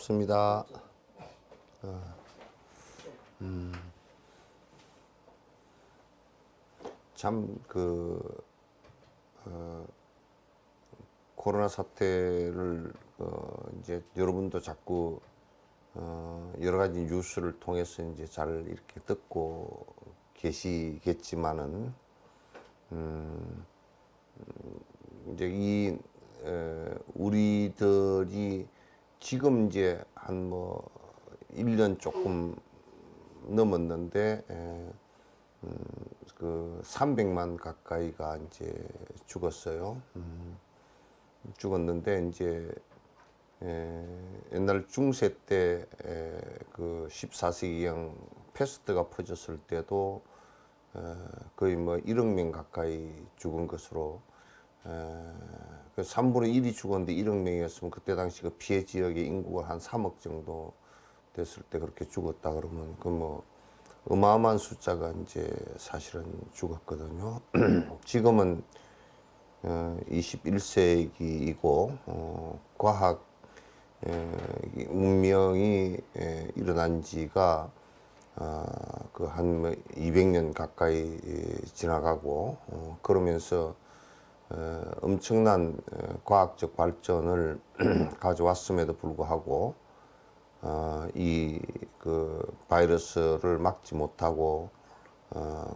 반갑습니다. 참, 코로나 사태를, 이제 여러분도 자꾸, 여러 가지 뉴스를 통해서 이제 잘 이렇게 듣고 계시겠지만은, 이제 우리들이 지금 이제 한 1년 조금 넘었는데, 300만 가까이가 이제 죽었어요. 죽었는데, 이제, 옛날 중세 때, 14세기형 패스트가 퍼졌을 때도, 거의 1억 명 가까이 죽은 것으로, 3분의 1이 죽었는데 1억 명이었으면 그때 당시 그 피해 지역의 인구가 한 3억 정도 됐을 때 그렇게 죽었다 그러면 어마어마한 숫자가 이제 사실은 죽었거든요. 지금은 21세기이고 과학 문명이 일어난 지가 한 200년 가까이 지나가고 그러면서 엄청난 과학적 발전을 가져왔음에도 불구하고 바이러스를 막지 못하고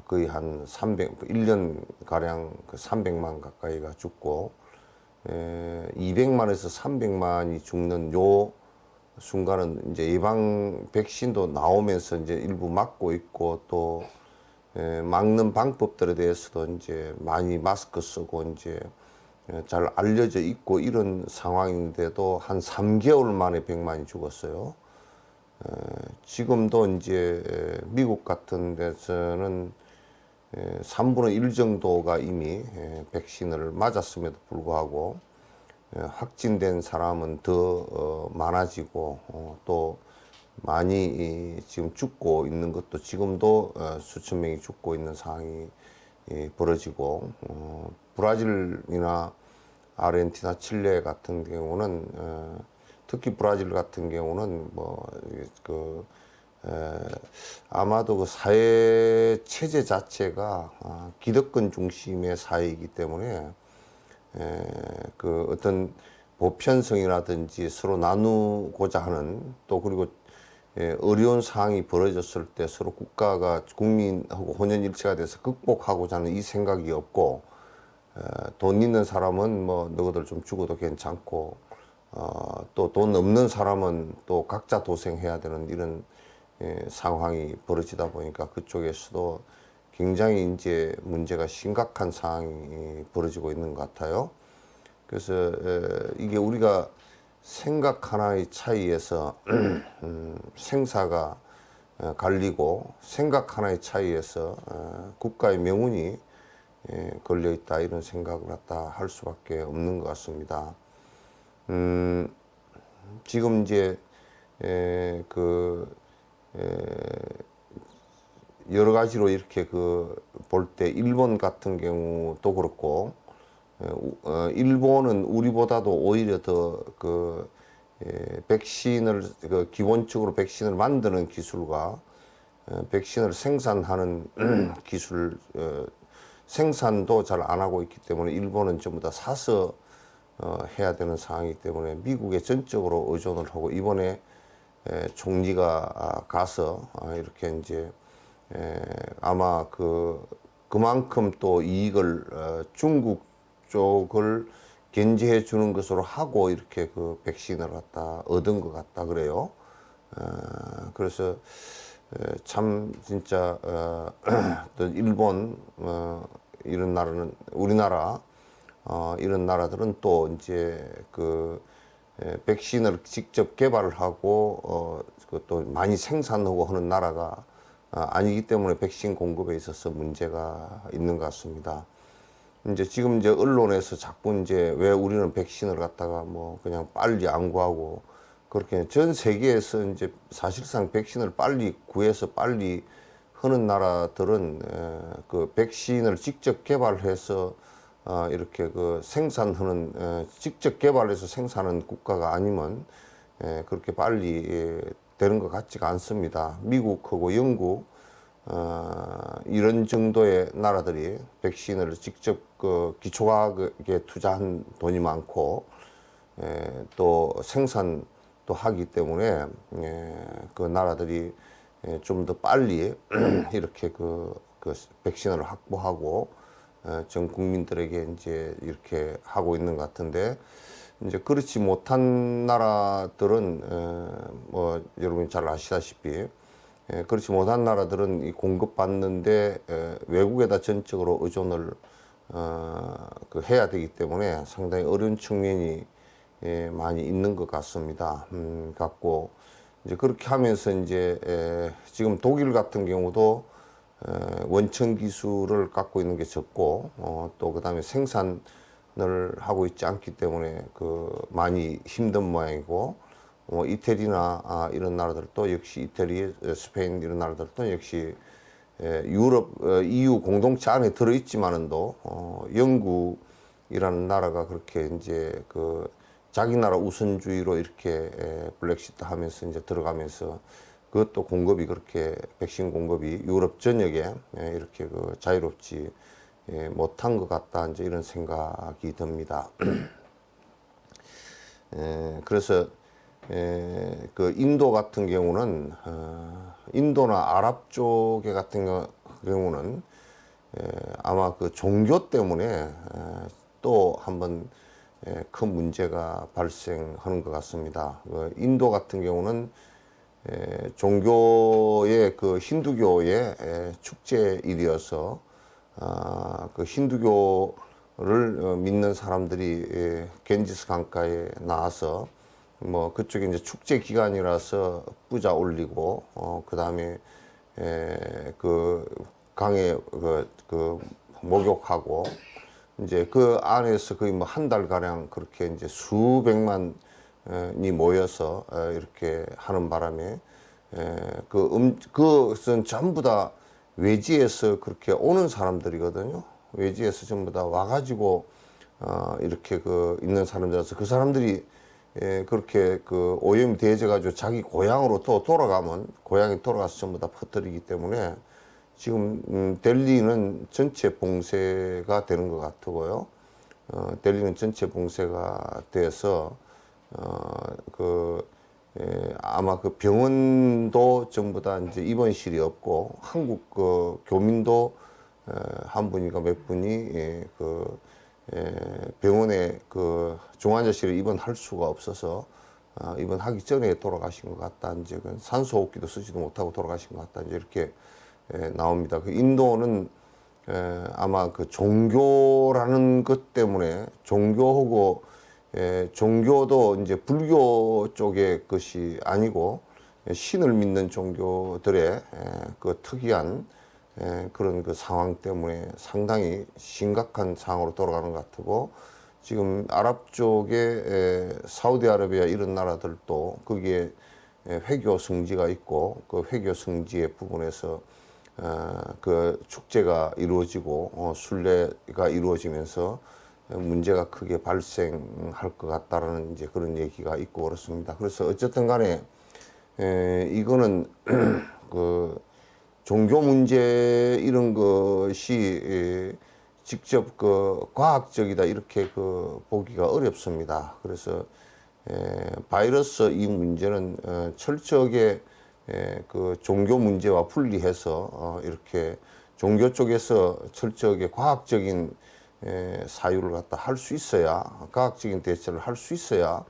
거의 한 1년 가량 300만 가까이가 죽고 200만에서 300만이 죽는 요 순간은 이제 예방 백신도 나오면서 이제 일부 막고 있고 또 막는 방법들에 대해서도 이제 많이 마스크 쓰고 이제 잘 알려져 있고 이런 상황인데도 한 3개월 만에 100만이 죽었어요. 지금도 이제 미국 같은 데서는 3분의 1 정도가 이미 백신을 맞았음에도 불구하고 확진된 사람은 더 많아지고 또 많이 지금 죽고 있는 것도 지금도 수천 명이 죽고 있는 상황이 벌어지고 브라질이나 아르헨티나, 칠레 같은 경우는 특히 브라질 같은 경우는 아마도 그 사회 체제 자체가 기득권 중심의 사회이기 때문에 어떤 보편성이라든지 서로 나누고자 하는 또 그리고 어려운 상황이 벌어졌을 때 서로 국민하고 혼연일체가 돼서 극복하고자 하는 이 생각이 없고 돈 있는 사람은 너희들 좀 죽어도 괜찮고 또 돈 없는 사람은 또 각자 도생해야 되는 이런 상황이 벌어지다 보니까 그쪽에서도 굉장히 이제 문제가 심각한 상황이 벌어지고 있는 것 같아요. 그래서 이게 우리가 생각 하나의 차이에서 생사가 갈리고 생각 하나의 차이에서 국가의 명운이 걸려 있다 이런 생각을 갖다 할 수밖에 없는 것 같습니다. 지금 이제 여러 가지로 이렇게 볼 때 일본 같은 경우도 그렇고 일본은 우리보다도 오히려 더 백신을 기본적으로 백신을 만드는 기술과 백신을 생산하는 기술 생산도 잘 안 하고 있기 때문에 일본은 전부 다 사서 해야 되는 상황이기 때문에 미국에 전적으로 의존을 하고 이번에 총리가 가서 이렇게 이제 아마 그만큼 또 이익을 중국 쪽을 견제해 주는 것으로 하고 이렇게 백신을 갖다 얻은 것 같다 그래요. 그래서 참 진짜 또 일본 이런 나라는 우리나라 이런 나라들은 또 이제 백신을 직접 개발을 하고 그것도 많이 생산하고 하는 나라가 아니기 때문에 백신 공급에 있어서 문제가 있는 것 같습니다. 지금 언론에서 자꾸 왜 우리는 백신을 갖다가 그냥 빨리 안 구하고 그렇게 전 세계에서 사실상 백신을 빨리 구해서 빨리 하는 나라들은 백신을 직접 개발해서 이렇게 생산하는 직접 개발해서 생산하는 국가가 아니면 그렇게 빨리 되는 것 같지가 않습니다. 미국하고 영국 이런 정도의 나라들이 백신을 직접 그 기초과학에 투자한 돈이 많고 또 생산도 하기 때문에 그 나라들이 좀 더 빨리 이렇게 그 백신을 확보하고 전 국민들에게 이제 이렇게 하고 있는 것 같은데, 이제 그렇지 못한 나라들은 뭐 여러분이 잘 아시다시피 그렇지 못한 나라들은 이 공급받는데 외국에다 전적으로 의존을 해야 되기 때문에 상당히 어려운 측면이 많이 있는 것 같습니다. 갖고 이제 그렇게 하면서 이제 지금 독일 같은 경우도 원천 기술을 갖고 있는 게 적고 또 그다음에 생산을 하고 있지 않기 때문에 그 많이 힘든 모양이고, 이태리나 이런 나라들도 역시 이태리, 스페인 이런 나라들도 역시 유럽 EU 공동체 안에 들어 있지만은도 영국이라는 나라가 그렇게 이제 그 자기 나라 우선주의로 이렇게 블랙시트 하면서 이제 들어가면서 그것도 공급이 그렇게 백신 공급이 유럽 전역에 이렇게 그 자유롭지 못한 것 같다, 이제 이런 생각이 듭니다. 그래서 그 인도 같은 경우는 인도나 아랍 쪽에 같은 경우는 아마 그 종교 때문에 또 한번 큰 문제가 발생하는 것 같습니다. 인도 같은 경우는 종교의 그 힌두교의 축제일이어서 그 힌두교를 믿는 사람들이 겐지스 강가에 나와서 뭐 그쪽에 이제 축제 기간이라서 뿌자 올리고 그 다음에 그 강에 그 목욕하고 이제 그 안에서 거의 뭐 한 달 가량 그렇게 이제 수백만이 모여서 이렇게 하는 바람에 그것은 전부 다 외지에서 그렇게 오는 사람들이거든요. 외지에서 전부 다 와가지고 이렇게 그 있는 사람들이라서 그 사람들이 그렇게 그 오염이 되어져가지고 자기 고향으로 또 돌아가면 고향에 돌아가서 전부 다 퍼뜨리기 때문에 지금 델리는 전체 봉쇄가 되는 것 같고요. 델리는 전체 봉쇄가 돼서 아마 그 병원도 전부 다 이제 입원실이 없고 한국 그 교민도 한 분인가 몇 분이 병원에 그 중환자실에 입원할 수가 없어서 입원하기 전에 돌아가신 것 같다. 이제 그 산소호흡기도 쓰지도 못하고 돌아가신 것 같다. 이제 이렇게 나옵니다. 그 인도는 아마 그 종교라는 것 때문에 종교하고 종교도 이제 불교 쪽의 것이 아니고 신을 믿는 종교들의 그 특이한 그런 그 상황 때문에 상당히 심각한 상황으로 돌아가는 것 같고, 지금 아랍 쪽에 사우디아라비아 이런 나라들도 거기에 회교 성지가 있고 그 회교 성지의 부분에서 그 축제가 이루어지고 순례가 이루어지면서 문제가 크게 발생할 것 같다라는 이제 그런 얘기가 있고 그렇습니다. 그래서 어쨌든 간에 이거는 그 종교 문제 이런 것이 직접 그 과학적이다 이렇게 그 보기가 어렵습니다. 그래서 바이러스 이 문제는 철저하게 그 종교 문제와 분리해서 이렇게 종교 쪽에서 철저하게 과학적인 사유를 갖다 할 수 있어야, 과학적인 대처를 할 수 있어야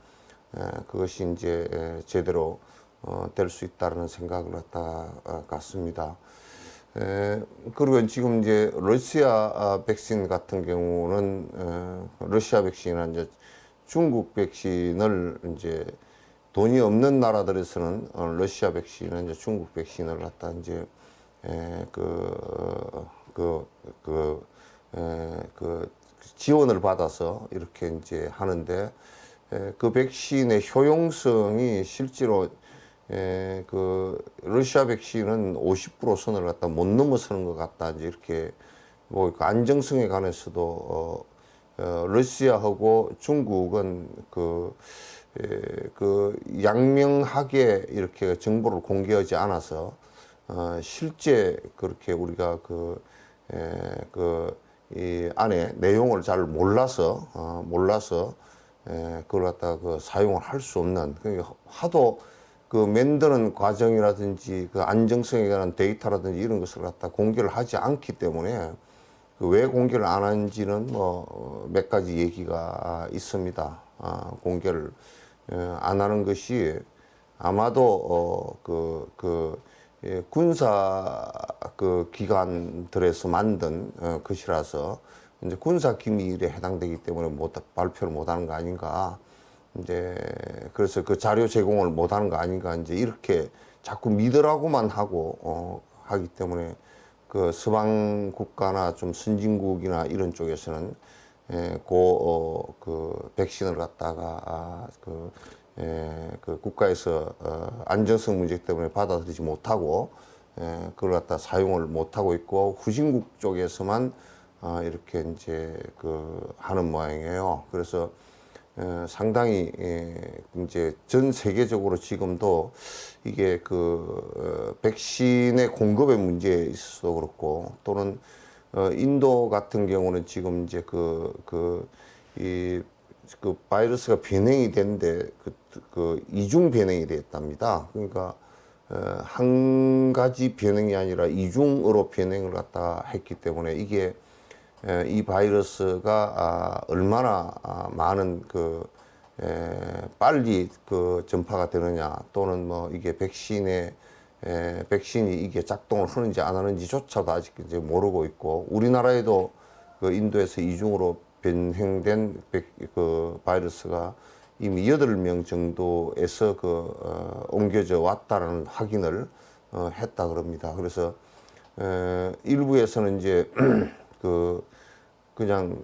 그것이 이제 제대로 될 수 있다는 생각을 갖습니다. 그리고 지금 이제 러시아 백신 같은 경우는 러시아 백신이나 이제 중국 백신을 이제 돈이 없는 나라들에서는 러시아 백신은 이제 중국 백신을 갖다 이제 지원을 받아서 이렇게 이제 하는데 그 백신의 효용성이 실제로 그 러시아 백신은 50% 선을 갖다 못 넘어서는 것 같다, 이제 이렇게 뭐 그 안정성에 관해서도 러시아하고 중국은 그 그 양명하게 이렇게 정보를 공개하지 않아서 실제 그렇게 우리가 이 안에 내용을 잘 몰라서 그걸 갖다가 사용을 할 수 없는, 그러니까 하도 그 만드는 과정이라든지 그 안정성에 관한 데이터라든지 이런 것을 갖다 공개를 하지 않기 때문에 왜 공개를 안 하는지는 뭐 몇 가지 얘기가 있습니다. 공개를 안 하는 것이 아마도 군사 기관들에서 만든 것이라서 이제 군사 기밀에 해당되기 때문에 발표를 못 하는 거 아닌가. 이제 그래서 그 자료 제공을 못 하는 거 아닌가. 이제 이렇게 자꾸 믿으라고만 하고 하기 때문에 그 서방 국가나 좀 선진국이나 이런 쪽에서는 그 백신을 갖다가 그 국가에서 안전성 문제 때문에 받아들이지 못하고 그걸 갖다 사용을 못하고 있고, 후진국 쪽에서만 이렇게 이제 하는 모양이에요. 그래서 상당히 이제 전 세계적으로 지금도 이게 백신의 공급의 문제에 있어서도 그렇고, 또는 인도 같은 경우는 지금 이제 이 바이러스가 변형이 됐는데 이중 변형이 됐답니다. 그러니까 한 가지 변형이 아니라 이중으로 변형을 갖다 했기 때문에 이게 이 바이러스가 얼마나 많은 빨리 전파가 되느냐, 또는 뭐 이게 백신이 이게 작동을 하는지 안 하는지조차도 아직 이제 모르고 있고, 우리나라에도 인도에서 이중으로 변형된 바이러스가 이미 8명 정도에서 옮겨져 왔다는 확인을 했다 그럽니다. 그래서 일부에서는 이제 그냥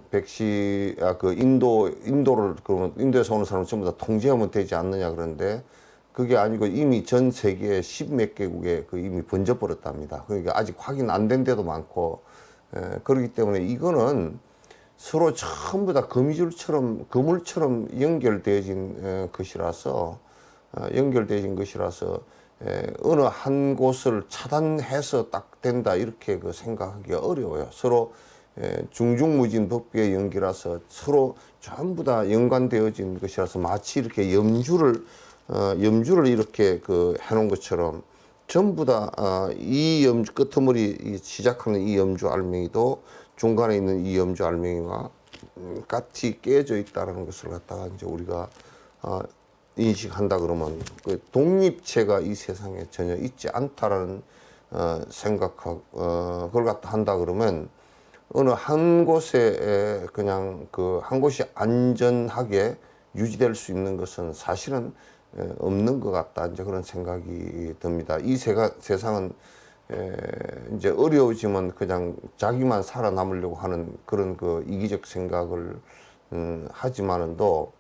인도에서 오는 사람을 전부 다 통제하면 되지 않느냐 그러는데, 그게 아니고 이미 전 세계 10몇 개국에 이미 번져버렸답니다. 그러니까 아직 확인 안 된 데도 많고, 그렇기 때문에 이거는 서로 전부 다 그물처럼 연결되어진 것이라서, 어느 한 곳을 차단해서 딱 된다 이렇게 생각하기가 어려워요. 서로 중중무진 법규의 연기라서 서로 전부 다 연관되어진 것이라서, 마치 이렇게 염주를 이렇게 해놓은 것처럼 전부 다 이 염주 끄트머리 시작하는 이 염주 알맹이도 중간에 있는 이 염주 알맹이와 같이 깨져 있다는 것을 갖다가 이제 우리가 인식한다 그러면 독립체가 이 세상에 전혀 있지 않다라는 생각하고 그걸 갖다 한다 그러면 어느 한 곳에 그냥 한 곳이 안전하게 유지될 수 있는 것은 사실은 없는 것 같다, 이제 그런 생각이 듭니다. 이 세상은 이제 어려우지만 그냥 자기만 살아남으려고 하는 그런 이기적 생각을 하지만은도,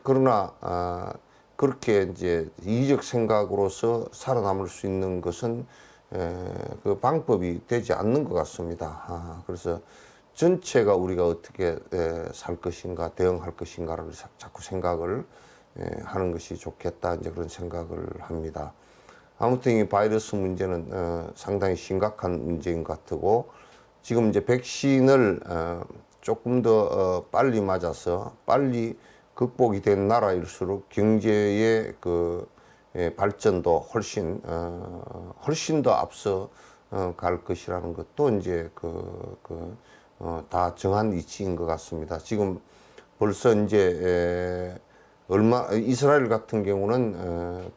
그러나 그렇게 이제 이기적 생각으로서 살아남을 수 있는 것은 그 방법이 되지 않는 것 같습니다. 그래서 전체가 우리가 어떻게 살 것인가, 대응할 것인가를 자꾸 생각을 하는 것이 좋겠다, 이제 그런 생각을 합니다. 아무튼 이 바이러스 문제는 상당히 심각한 문제인 것 같고, 지금 이제 백신을 조금 더 빨리 맞아서 빨리 극복이 된 나라일수록 경제의 발전도 훨씬 더 앞서 갈 것이라는 것도 이제 다 정한 이치인 것 같습니다. 지금 벌써 이제 이스라엘 같은 경우는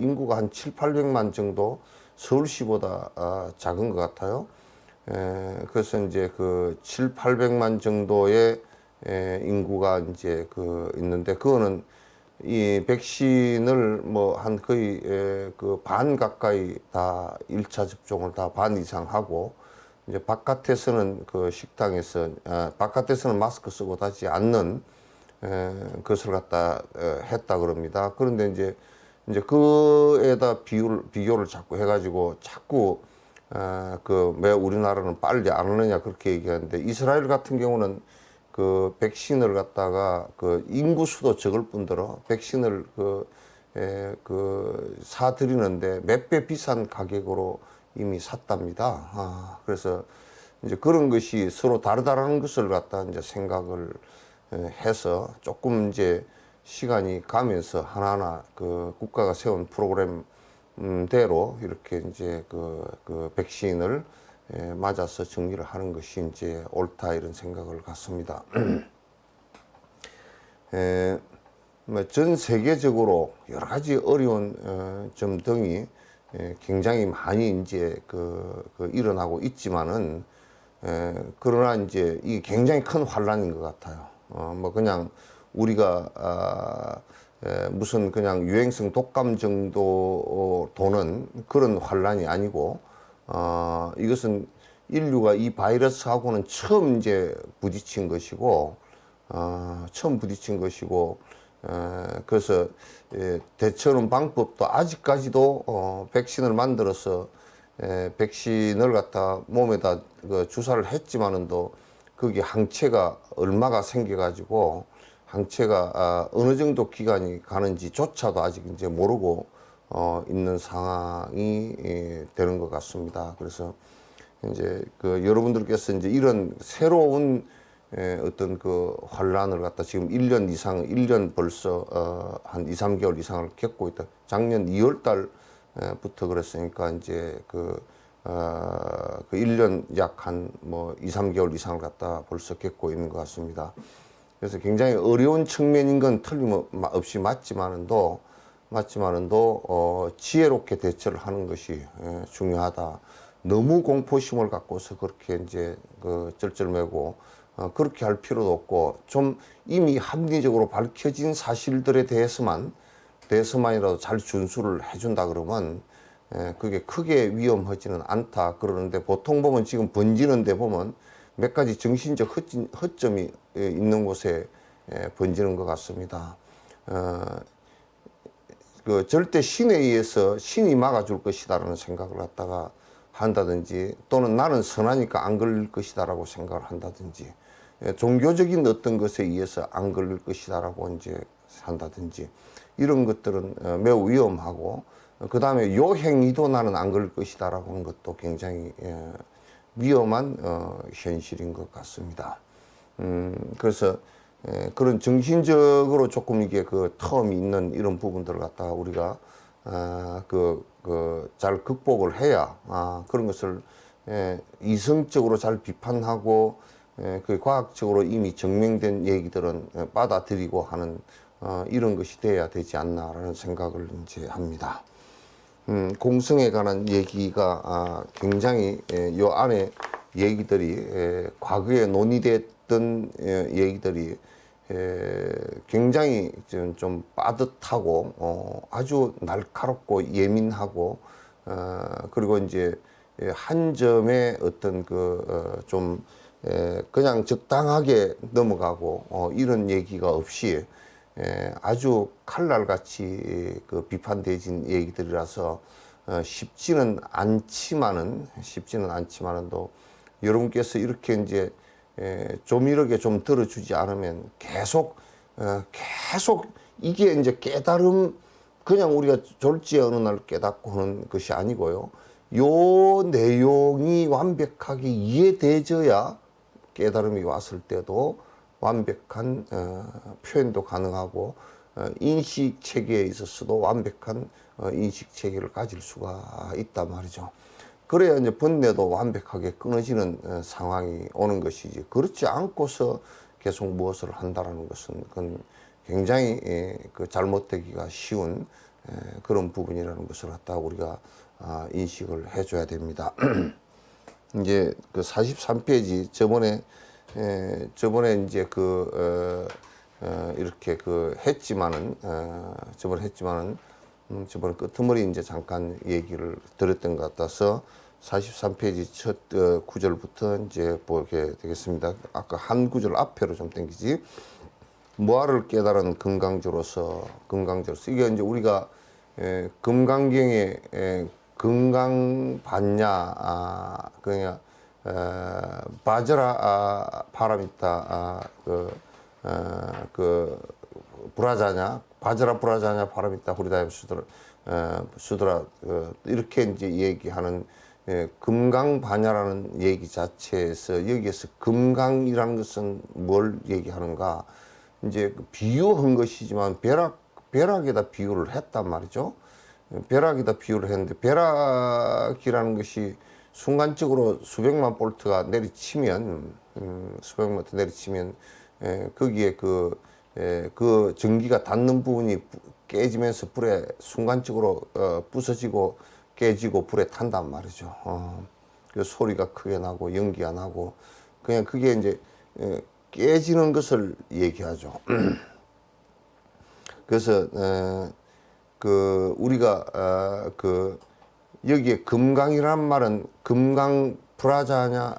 인구가 한 700~800만 정도, 서울시보다 작은 것 같아요. 그래서 이제 700~800만 정도의 인구가 이제 있는데, 그거는 이 백신을 한 거의 반 가까이 다 1차 접종을 다 반 이상 하고, 이제 바깥에서는 식당에서 바깥에서는 마스크 쓰고 다니지 않는 것을 갖다 했다 그럽니다. 그런데 이제 그에다 비교를 자꾸 해가지고 자꾸 왜 우리나라는 빨리 안 하느냐 그렇게 얘기하는데, 이스라엘 같은 경우는 그 백신을 갖다가 그 인구 수도 적을 뿐더러 백신을 사드리는데 몇 배 비싼 가격으로 이미 샀답니다. 그래서 이제 그런 것이 서로 다르다라는 것을 갖다 이제 생각을 해서 조금 이제 시간이 가면서 하나하나 그 국가가 세운 프로그램대로 이렇게 이제 그 백신을 맞아서 정리를 하는 것이 이제 옳다 이런 생각을 갖습니다. 전 세계적으로 여러 가지 어려운 점 등이 굉장히 많이 이제 일어나고 있지만은 그러나 이제 이게 굉장히 큰 환란인 것 같아요. 뭐 그냥 우리가 무슨 그냥 유행성 독감 정도 도는 그런 환란이 아니고 이것은 인류가 이 바이러스하고는 처음 이제 부딪힌 것이고 그래서 대처하는 방법도 아직까지도 백신을 만들어서 백신을 갖다 몸에다 주사를 했지만은도 거기 항체가 얼마가 생겨가지고 항체가 어느 정도 기간이 가는지조차도 아직 이제 모르고 있는 상황이 되는 것 같습니다. 그래서 이제 여러분들께서 이제 이런 새로운 어떤 그 환란을 갖다 지금 1년 벌써 한 2, 3개월 이상을 겪고 있다. 작년 2월 달부터 그랬으니까 이제 1년 약 한 뭐 2, 3개월 이상을 갖다 벌써 겪고 있는 것 같습니다. 그래서 굉장히 어려운 측면인 건 틀림없이 맞지만은도 지혜롭게 대처를 하는 것이 중요하다. 너무 공포심을 갖고서 그렇게 이제 쩔쩔매고 그렇게 할 필요도 없고 좀 이미 합리적으로 밝혀진 사실들에 대해서만이라도 잘 준수를 해준다 그러면 그게 크게 위험하지는 않다 그러는데 보통 보면 지금 번지는데 보면 몇 가지 정신적 허점이 있는 곳에 번지는 것 같습니다. 절대 신에 의해서 신이 막아줄 것이다라는 생각을 갖다가 한다든지 또는 나는 선하니까 안 걸릴 것이다라고 생각을 한다든지 종교적인 어떤 것에 의해서 안 걸릴 것이다라고 이제 한다든지 이런 것들은 매우 위험하고 그 다음에 요 행위도 나는 안 걸릴 것이다라고 하는 것도 굉장히 위험한 현실인 것 같습니다. 그래서 그런 정신적으로 조금 이게 텀이 있는 이런 부분들을 갖다가 우리가 잘 극복을 해야 그런 것을 이성적으로 잘 비판하고 과학적으로 이미 증명된 얘기들은 받아들이고 하는 이런 것이 돼야 되지 않나라는 생각을 이제 합니다. 공성에 관한 얘기가 굉장히 요 안에 얘기들이 과거에 논의됐던 얘기들이 굉장히 좀 빠듯하고 아주 날카롭고 예민하고 그리고 이제 한 점에 어떤 좀 그냥 적당하게 넘어가고 이런 얘기가 없이 아주 칼날같이 비판되진 얘기들이라서 쉽지는 않지만은도 여러분께서 이렇게 이제 조밀하게 좀 들어주지 않으면 계속 이게 이제 깨달음 그냥 우리가 졸지에 어느 날 깨닫고 하는 것이 아니고요. 요 내용이 완벽하게 이해되어야 깨달음이 왔을 때도 완벽한 표현도 가능하고 인식 체계에 있어서도 완벽한 인식 체계를 가질 수가 있단 말이죠. 그래야 이제 번뇌도 완벽하게 끊어지는 상황이 오는 것이지 그렇지 않고서 계속 무엇을 한다라는 것은 그건 굉장히 잘못되기가 쉬운 그런 부분이라는 것을 갖다 우리가 인식을 해줘야 됩니다. 이제 43페이지 저번에 이제 이렇게 저번에 끄트머리 이제 잠깐 얘기를 드렸던 것 같아서 43페이지 첫 구절부터 이제 보게 되겠습니다. 아까 한 구절 앞으로 좀 당기지. 무아를 깨달은 금강주로서 이게 이제 우리가 금강경에 금강반야 그냥 바저라 바람 있다 브라자냐 바저라 브라자냐 바람 있다 후리다임 수드라 이렇게 이제 얘기하는 금강반야라는 얘기 자체에서 여기에서 금강이라는 것은 뭘 얘기하는가 이제 비유한 것이지만 벼락에다 비유를 했단 말이죠. 벼락에다 비유를 했는데 벼락이라는 것이 순간적으로 수백만 볼트가 내리치면 수백만 볼트 내리치면 거기에 그 전기가 닿는 부분이 깨지면서 불에 순간적으로 부서지고 깨지고 불에 탄단 말이죠. 그 소리가 크게 나고 연기가 나고 그냥 그게 이제 깨지는 것을 얘기하죠. 그래서 우리가 여기에 금강이란 말은 금강 프라자냐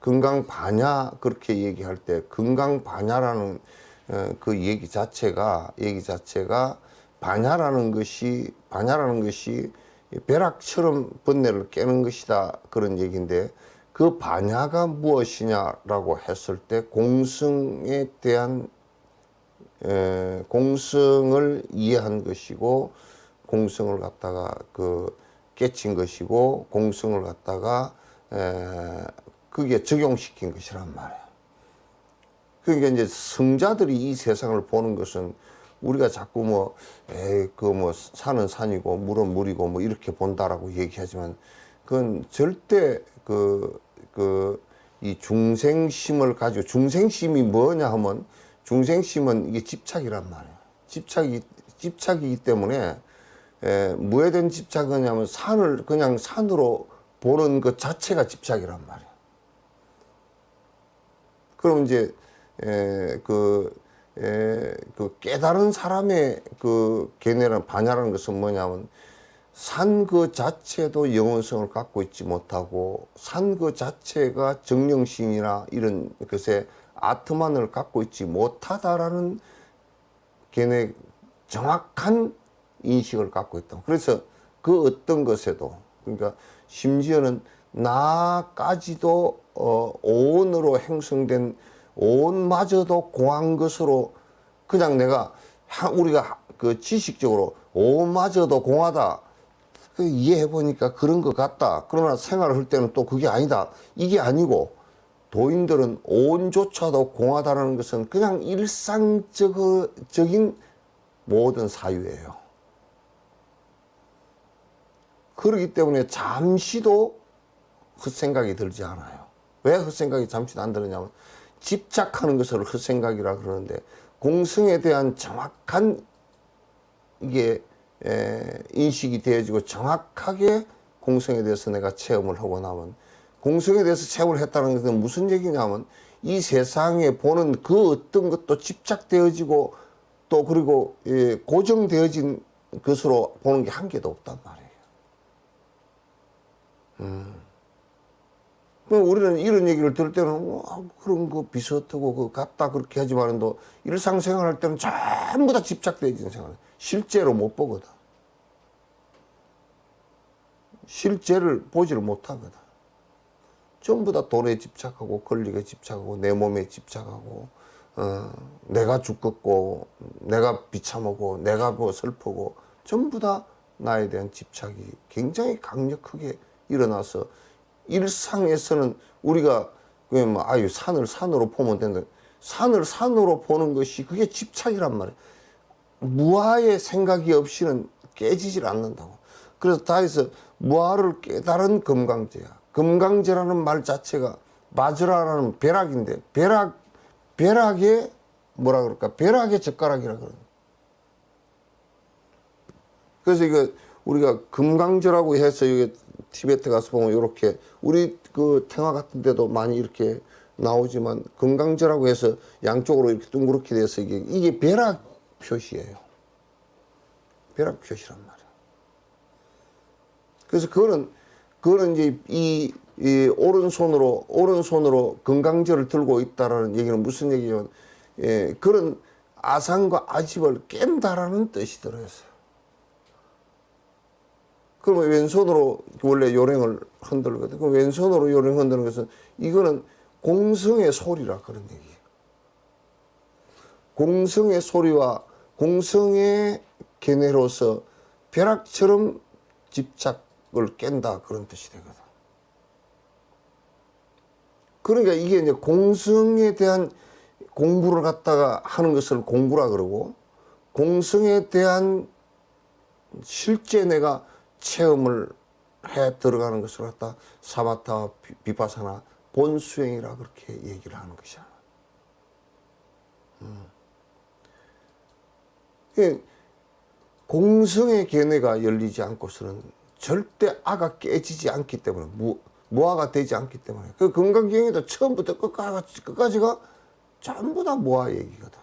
금강 반야 그렇게 얘기할 때 금강 반야라는 그 얘기 자체가 반야라는 것이 벼락처럼 번뇌를 깨는 것이다 그런 얘기인데 그 반야가 무엇이냐라고 했을 때 공성에 대한 공성을 이해한 것이고 공성을 갖다가 깨친 것이고 공성을 갖다가 그게 적용시킨 것이란 말이에요. 그러니까 이제 성자들이 이 세상을 보는 것은 우리가 자꾸 산은 산이고 물은 물이고 뭐 이렇게 본다라고 얘기하지만 그건 절대 이 중생심을 가지고 중생심이 뭐냐 하면 중생심은 이게 집착이란 말이에요. 집착이기 때문에 뭐에 대한 집착이냐면 산을 그냥 산으로 보는 것 자체가 집착이란 말이에요. 그럼 이제 깨달은 사람의 견해라는 반야라는 것은 뭐냐면 산 그 자체도 영원성을 갖고 있지 못하고 산 그 자체가 정령신이나 이런 것에 아트만을 갖고 있지 못하다라는 견해 정확한 인식을 갖고 있다. 그래서 그 어떤 것에도 그러니까 심지어는 나까지도 오온으로 형성된 오온마저도 공한 것으로 그냥 우리가 지식적으로 오온마저도 공하다 이해해 보니까 그런 것 같다. 그러나 생활을 할 때는 또 그게 아니다. 이게 아니고 도인들은 오온조차도 공하다는 것은 그냥 일상적인 모든 사유예요. 그렇기 때문에 잠시도 헛생각이 들지 않아요. 왜 헛생각이 잠시도 안 들었냐면 집착하는 것을 헛생각이라 그러는데 공성에 대한 정확한 이게 인식이 되어지고 정확하게 공성에 대해서 내가 체험을 하고 나면 공성에 대해서 체험을 했다는 것은 무슨 얘기냐면 이 세상에 보는 그 어떤 것도 집착되어지고 또 그리고 고정되어진 것으로 보는 게 한 개도 없단 말이에요. 우리는 이런 얘기를 들을 때는 그런 거 비슷하고 그 같다 그렇게 하지만도 일상생활 할 때는 전부 다 집착되어진 생활. 실제로 못 보거든. 실제를 보지를 못하거든. 전부 다 돈에 집착하고 권리에 집착하고 내 몸에 집착하고 내가 죽겠고 내가 비참하고 내가 뭐 슬프고 전부 다 나에 대한 집착이 굉장히 강력하게 일어나서 일상에서는 우리가 산을 산으로 보면 된다. 산을 산으로 보는 것이 그게 집착이란 말이에요. 무아의 생각이 없이는 깨지질 않는다고. 그래서 다해서 무아를 깨달은 금강제야. 금강제라는 말 자체가 마즈라라는 벼락인데 벼락의 뭐라 그럴까? 벼락의 젓가락이라 그러는. 그래서 이거 우리가 금강제라고 해서 이게 티베트 가서 보면 이렇게 우리 탱화 같은 데도 많이 이렇게 나오지만 금강제라고 해서 양쪽으로 이렇게 둥그렇게 돼서 이게 벼락 표시예요. 벼락 표시란 말이야. 그래서 그거는 이제 이 오른손으로 금강제를 들고 있다라는 얘기는 무슨 얘기냐면 그런 아상과 아집을 깬다라는 뜻이 들어있어요. 그러면 왼손으로 원래 요랭을 흔들거든. 그럼 왼손으로 요랭 흔드는 것은 이거는 공성의 소리라 그런 얘기예요. 공성의 소리와 공성의 견해로서 벼락처럼 집착을 깬다 그런 뜻이 되거든. 그러니까 이게 이제 공성에 대한 공부를 갖다가 하는 것을 공부라 그러고, 공성에 대한 실제 내가 체험을 해 들어가는 것을 갖다 사마타 비파사나 본수행이라 그렇게 얘기를 하는 것이야. 공성의 견해가 열리지 않고서는 절대 아가 깨지지 않기 때문에, 무아가 되지 않기 때문에. 그 건강경에도 처음부터 끝까지가 전부 다 무아 얘기거든.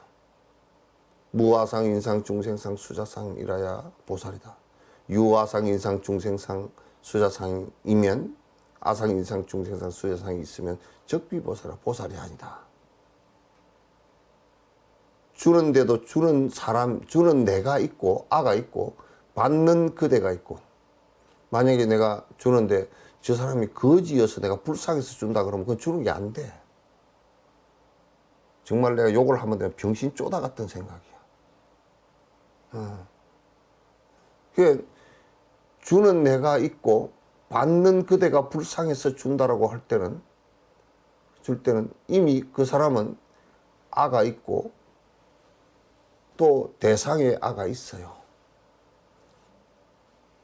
무아상, 인상, 중생상, 수자상이라야 보살이다. 유아상, 인상, 중생상, 수자상이면, 아상, 인상, 중생상, 수자상이 있으면 적비보살이라 보살이 아니다. 주는데도 주는 사람, 주는 내가 있고 아가 있고 받는 그대가 있고, 만약에 내가 주는데 저 사람이 거지여서 내가 불쌍해서 준다 그러면 그건 주는 게 안 돼. 정말 내가 욕을 하면 내가 병신 쪼다 같은 생각이야. 그 주는 내가 있고 받는 그대가 불쌍해서 준다라고 할 때는, 줄 때는 이미 그 사람은 아가 있고 또 대상의 아가 있어요.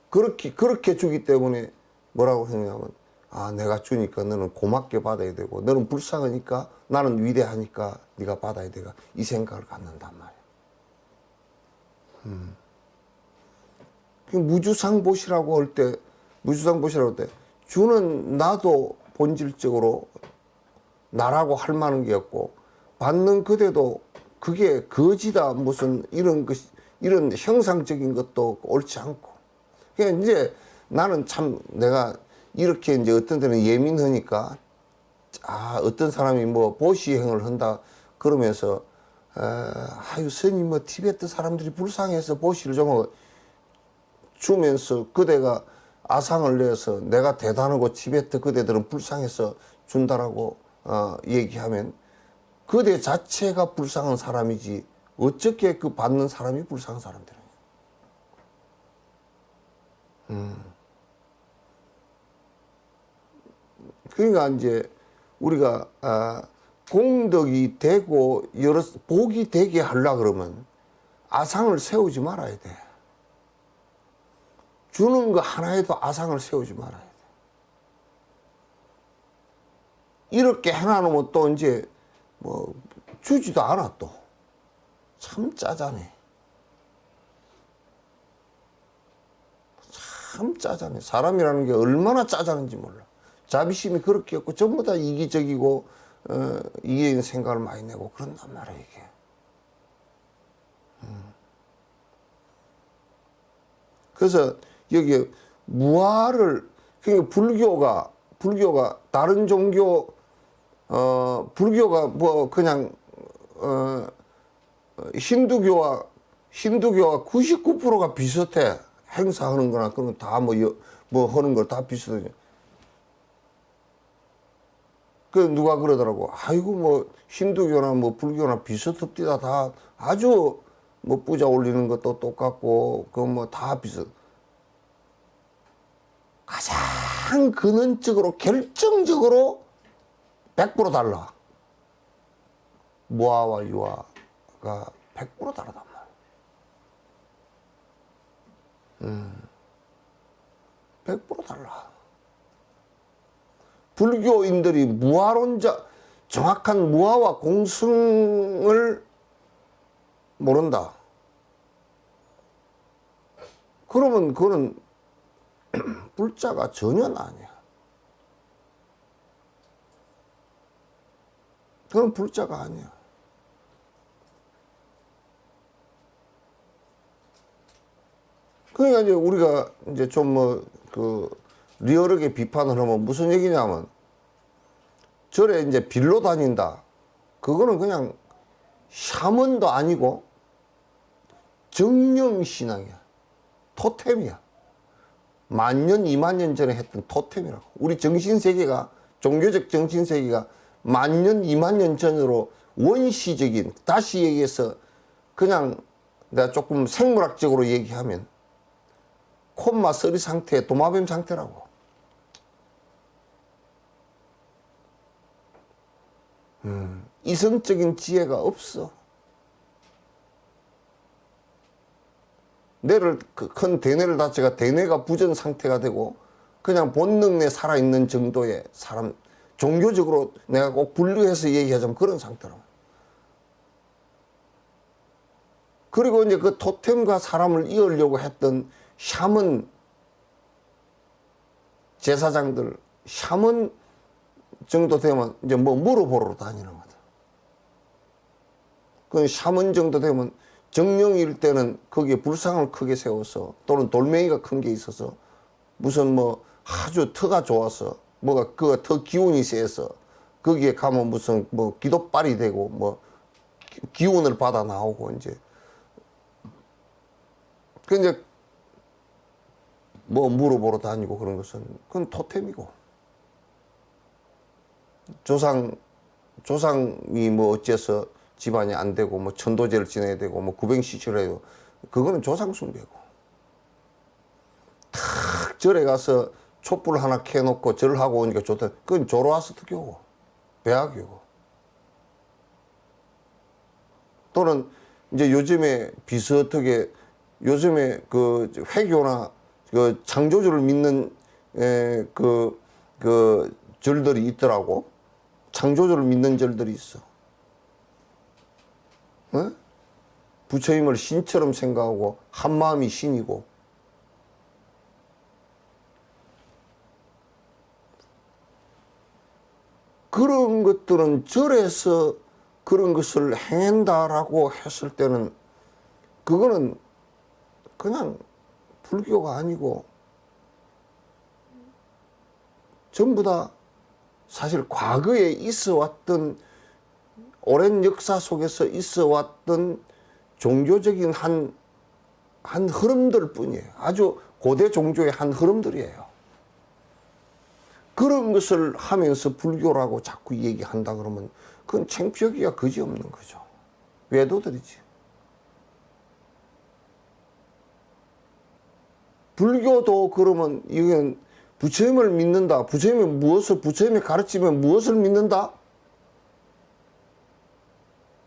그렇게 주기 때문에 뭐라고 했냐면, 아, 내가 주니까 너는 고맙게 받아야 되고, 너는 불쌍하니까 나는 위대하니까 네가 받아야 되가, 이 생각을 갖는단 말이야. 무주상보시라고 할 때, 무주상보시라고 할 때, 주는 나도 본질적으로 나라고 할 만한 게 없고, 받는 그대도 그게 거지다 무슨 이런 형상적인 것도 옳지 않고. 그러니까 이제 나는 참 내가 이렇게 이제 어떤 데는 예민하니까, 어떤 사람이 뭐 보시행을 한다 그러면서, 아유, 스님 뭐 티베트 사람들이 불쌍해서 보시를 좀 주면서 그대가 아상을 내서 내가 대단하고 티베트 그대들은 불쌍해서 준다라고 얘기하면, 그대 자체가 불쌍한 사람이지 어떻게 그 받는 사람이 불쌍한 사람들이냐. 그러니까 이제 우리가 공덕이 되고 여러 복이 되게 하려 그러면 아상을 세우지 말아야 돼. 주는 거 하나에도 아상을 세우지 말아야 돼. 이렇게 해놔놓으면 또 이제 뭐 주지도 않아. 또 참 짜잔해. 참 짜잔해. 사람이라는 게 얼마나 짜잔한지 몰라. 자비심이 그렇게 없고 전부 다 이기적이고 이기적인 생각을 많이 내고 그런단 말이야 이게. 그래서 여기 무아를, 그러니까 불교가 다른 종교, 불교가 뭐 그냥 힌두교와 99%가 비슷해. 행사하는 거나 그런 거 다 뭐 하는 거 다 비슷해. 그 누가 그러더라고. 아이고 뭐 힌두교나 뭐 불교나 비슷합디다. 다 아주 뭐 뿌자 올리는 것도 똑같고 그 뭐 다 비슷. 가장 근원적으로 결정적으로 100% 달라. 무아와 유아가 100% 다르단 말이야. 100% 달라. 불교인들이 무아론자, 정확한 무아와 공성을 모른다. 그러면 그거는 불자가 전혀 아니야. 그건 불자가 아니야. 그러니까 이제 우리가 이제 좀 리얼하게 비판을 하면 무슨 얘기냐면, 절에 이제 빌로 다닌다. 그거는 그냥 샤먼도 아니고 정령신앙이야. 토템이야. 만년, 2만년 전에 했던 토템이라고. 우리 정신세계가, 종교적 정신세계가 만년, 2만년 전으로 원시적인, 다시 얘기해서 그냥 내가 조금 생물학적으로 얘기하면 콤마 쓰리 상태, 도마뱀 상태라고. 이성적인 지혜가 없어. 뇌를, 큰 대뇌를 다쳐가 대뇌가 부전 상태가 되고 그냥 본능 내 살아있는 정도의 사람, 종교적으로 내가 꼭 분류해서 얘기하자면 그런 상태라고. 그리고 이제 그 토템과 사람을 이으려고 했던 샤먼 제사장들, 샤먼 정도 되면 이제 뭐 물어보러 다니는 거다. 그 샤먼 정도 되면 정령일 때는 거기에 불상을 크게 세워서 또는 돌멩이가 큰 게 있어서 무슨 뭐 아주 터가 좋아서 뭐가 그 터 기운이 세서 거기에 가면 무슨 뭐 기도빨이 되고 뭐 기운을 받아 나오고 이제 그 이제 뭐 물어보러 다니고 그런 것은 그건 토템이고 조상이 뭐 어째서 집안이 안 되고 뭐 천도제를 지내야 되고 뭐 구뱅시설해야 되고 그거는 조상 숭배고 탁 절에 가서 촛불 하나 켜놓고 절하고 오니까 좋다. 그건 조로아스트교고 배아교고 또는 이제 요즘에 비슷하게 요즘에 그 회교나 그 창조주를 믿는 그 절들이 있더라고. 창조주를 믿는 절들이 있어. 어? 부처님을 신처럼 생각하고 한마음이 신이고 그런 것들은 절에서 그런 것을 행한다라고 했을 때는 그거는 그냥 불교가 아니고 전부 다 사실 과거에 있어 왔던 오랜 역사 속에서 있어 왔던 종교적인 한 흐름들 뿐이에요. 아주 고대 종교의 한 흐름들이에요. 그런 것을 하면서 불교라고 자꾸 얘기한다 그러면 그건 창피하기가 그지없는 거죠. 외도들이지. 불교도 그러면 이건 부처님을 믿는다. 부처님의 가르치면 무엇을 믿는다?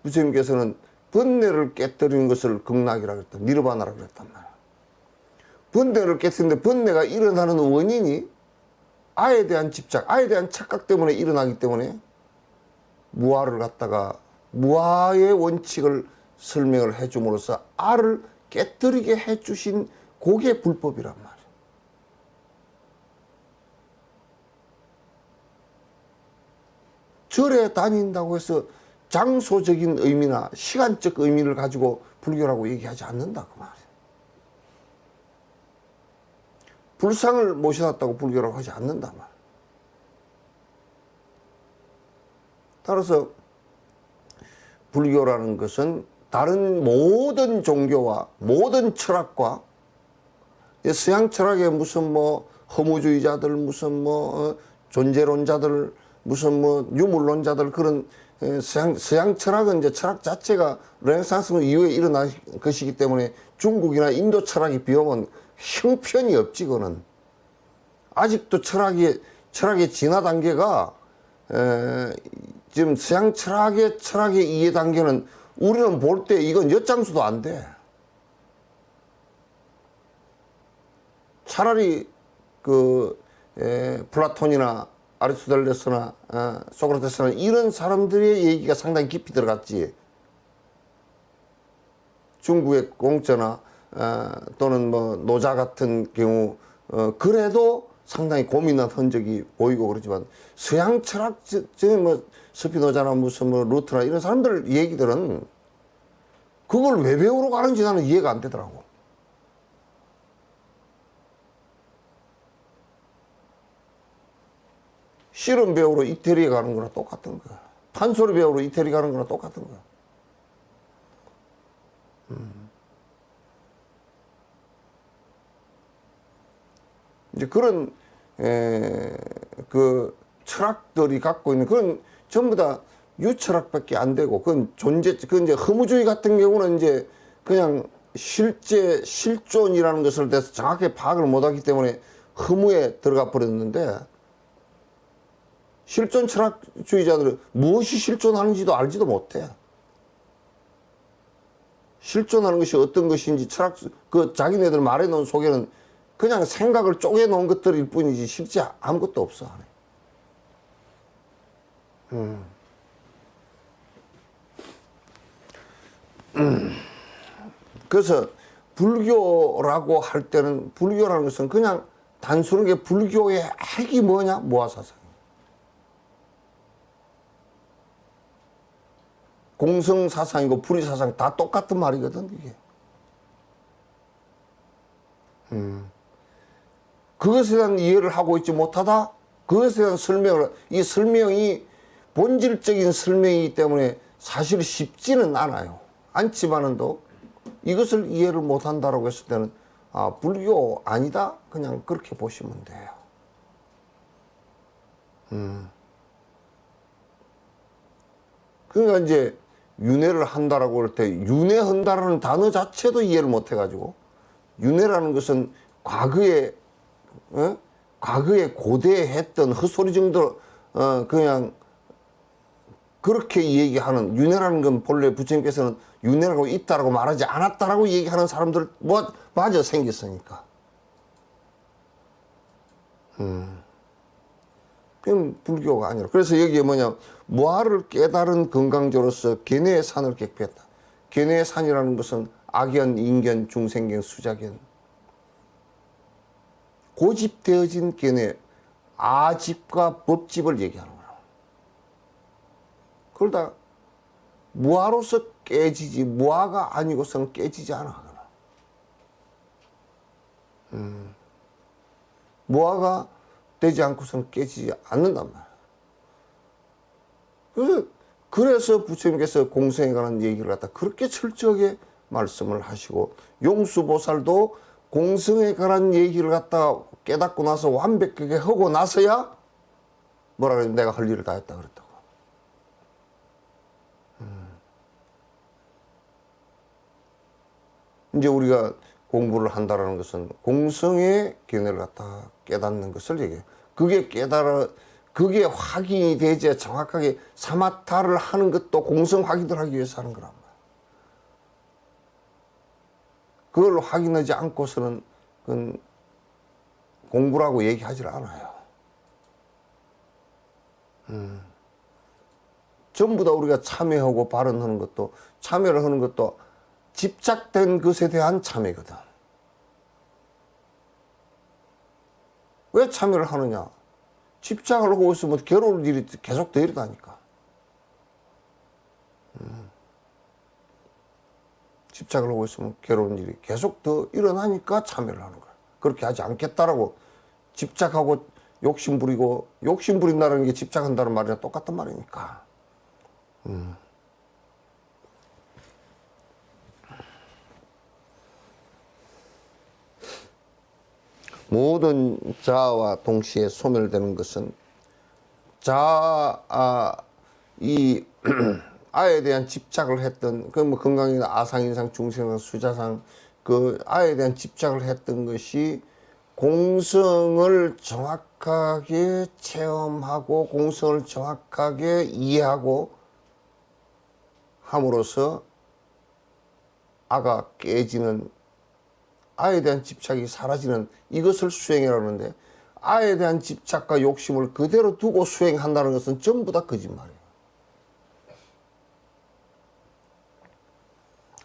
부처님께서는 번뇌를 깨뜨리는 것을 극락이라고 했다. 니르바나라고 그랬단 말이야. 번뇌를 깨뜨리는데 번뇌가 일어나는 원인이 아에 대한 집착, 아에 대한 착각 때문에 일어나기 때문에 무아를 갖다가 무아의 원칙을 설명을 해줌으로써 아를 깨뜨리게 해주신 그게 불법이란 말이야. 절에 다닌다고 해서 장소적인 의미나 시간적 의미를 가지고 불교라고 얘기하지 않는다 그 말이야. 불상을 모셔놨다고 불교라고 하지 않는다 말. 따라서 불교라는 것은 다른 모든 종교와 모든 철학과 서양 철학의 무슨 뭐 허무주의자들 무슨 뭐 존재론자들 무슨 뭐 유물론자들 그런 서양 철학은 이제 철학 자체가 르네상스 이후에 일어난 것이기 때문에 중국이나 인도 철학이 비오면 형편이 없지 그거는. 아직도 철학의 진화 단계가 지금 서양 철학의 이해 단계는 우리는 볼 때 이건 엿장수도 안 돼. 차라리 플라톤이나 아리스토텔레스나 소크라테스나 이런 사람들의 얘기가 상당히 깊이 들어갔지. 중국의 공자나 또는 뭐 노자 같은 경우 그래도 상당히 고민한 흔적이 보이고 그러지만 서양 철학 뭐 스피노자나 무슨 뭐 루트나 이런 사람들 얘기들은 그걸 왜 배우러 가는지 나는 이해가 안 되더라고. 실험 배우러 이태리에 가는 거랑 똑같은 거야. 판소리 배우러 이태리 가는 거랑 똑같은 거야. 이제 그런 그 철학들이 갖고 있는 그런 전부 다 유철학밖에 안 되고 그건 그 이제 허무주의 같은 경우는 이제 그냥 실제 실존이라는 것을 대해서 정확하게 파악을 못하기 때문에 허무에 들어가 버렸는데 실존 철학주의자들은 무엇이 실존하는지도 알지도 못해. 실존하는 것이 어떤 것인지 그 자기네들 말해놓은 속에는 그냥 생각을 쪼개놓은 것들일 뿐이지 실제 아무것도 없어. 그래서 불교라고 할 때는 불교라는 것은 그냥 단순하게 불교의 핵이 뭐냐? 무아사상. 공성사상이고 불의사상 다 똑같은 말이거든 이게. 그것에 대한 이해를 하고 있지 못하다 그것에 대한 이 설명이 본질적인 설명이기 때문에 사실 쉽지는 않아요. 않지만은도 이것을 이해를 못한다라고 했을 때는 불교 아니다 그냥 그렇게 보시면 돼요. 그러니까 이제 윤회를 한다라고 할 때 윤회한다라는 단어 자체도 이해를 못 해가지고 윤회라는 것은 과거에 고대에 했던 헛소리 정도 그냥 그렇게 얘기하는 윤회라는 건 본래 부처님께서는 윤회라고 있다라고 말하지 않았다라고 얘기하는 사람들 마저 생겼으니까. 그건 불교가 아니라. 그래서 여기에 뭐냐 무아를 깨달은 건강조로서 견해의 산을 객패했다. 견해의 산이라는 것은 악견, 인견, 중생견, 수자견 고집되어진 견해 아집과 법집을 얘기하는 거야. 그걸 다 무아로서 깨지지 무아가 아니고서는 깨지지 않아. 무아가 되지 않고서는 깨지지 않는단 말이야. 그래서 부처님께서 공성에 관한 얘기를 갖다 그렇게 철저하게 말씀을 하시고 용수보살도 공성에 관한 얘기를 갖다 깨닫고 나서 완벽하게 하고 나서야 뭐라 그래 내가 할 일을 다 했다 그랬다고. 이제 우리가 공부를 한다라는 것은 공성의 견해를 갖다 깨닫는 것을 얘기해요. 그게 확인이 되지 정확하게 사마타를 하는 것도 공성 확인을 하기 위해서 하는 거란 말이야. 그걸 확인하지 않고서는 그건 공부라고 얘기하지 않아요. 전부 다 우리가 참여하고 발언하는 것도 참여를 하는 것도 집착된 것에 대한 참여거든. 왜 참여를 하느냐? 집착을 하고 있으면 괴로울 일이 계속 더 일어나니까. 집착을 하고 있으면 괴로운 일이 계속 더 일어나니까 참여를 하는 거야. 그렇게 하지 않겠다라고 집착하고 욕심 부린다는 게 집착한다는 말이랑 똑같은 말이니까. 모든 자아와 동시에 소멸되는 것은 이 아에 대한 집착을 했던 그 뭐 건강이나 아상인상, 중생상, 수자상 그 아에 대한 집착을 했던 것이 공성을 정확하게 체험하고 공성을 정확하게 이해하고 함으로써 아가 깨지는 아에 대한 집착이 사라지는 이것을 수행이라고 하는데 아에 대한 집착과 욕심을 그대로 두고 수행한다는 것은 전부 다 거짓말이에요.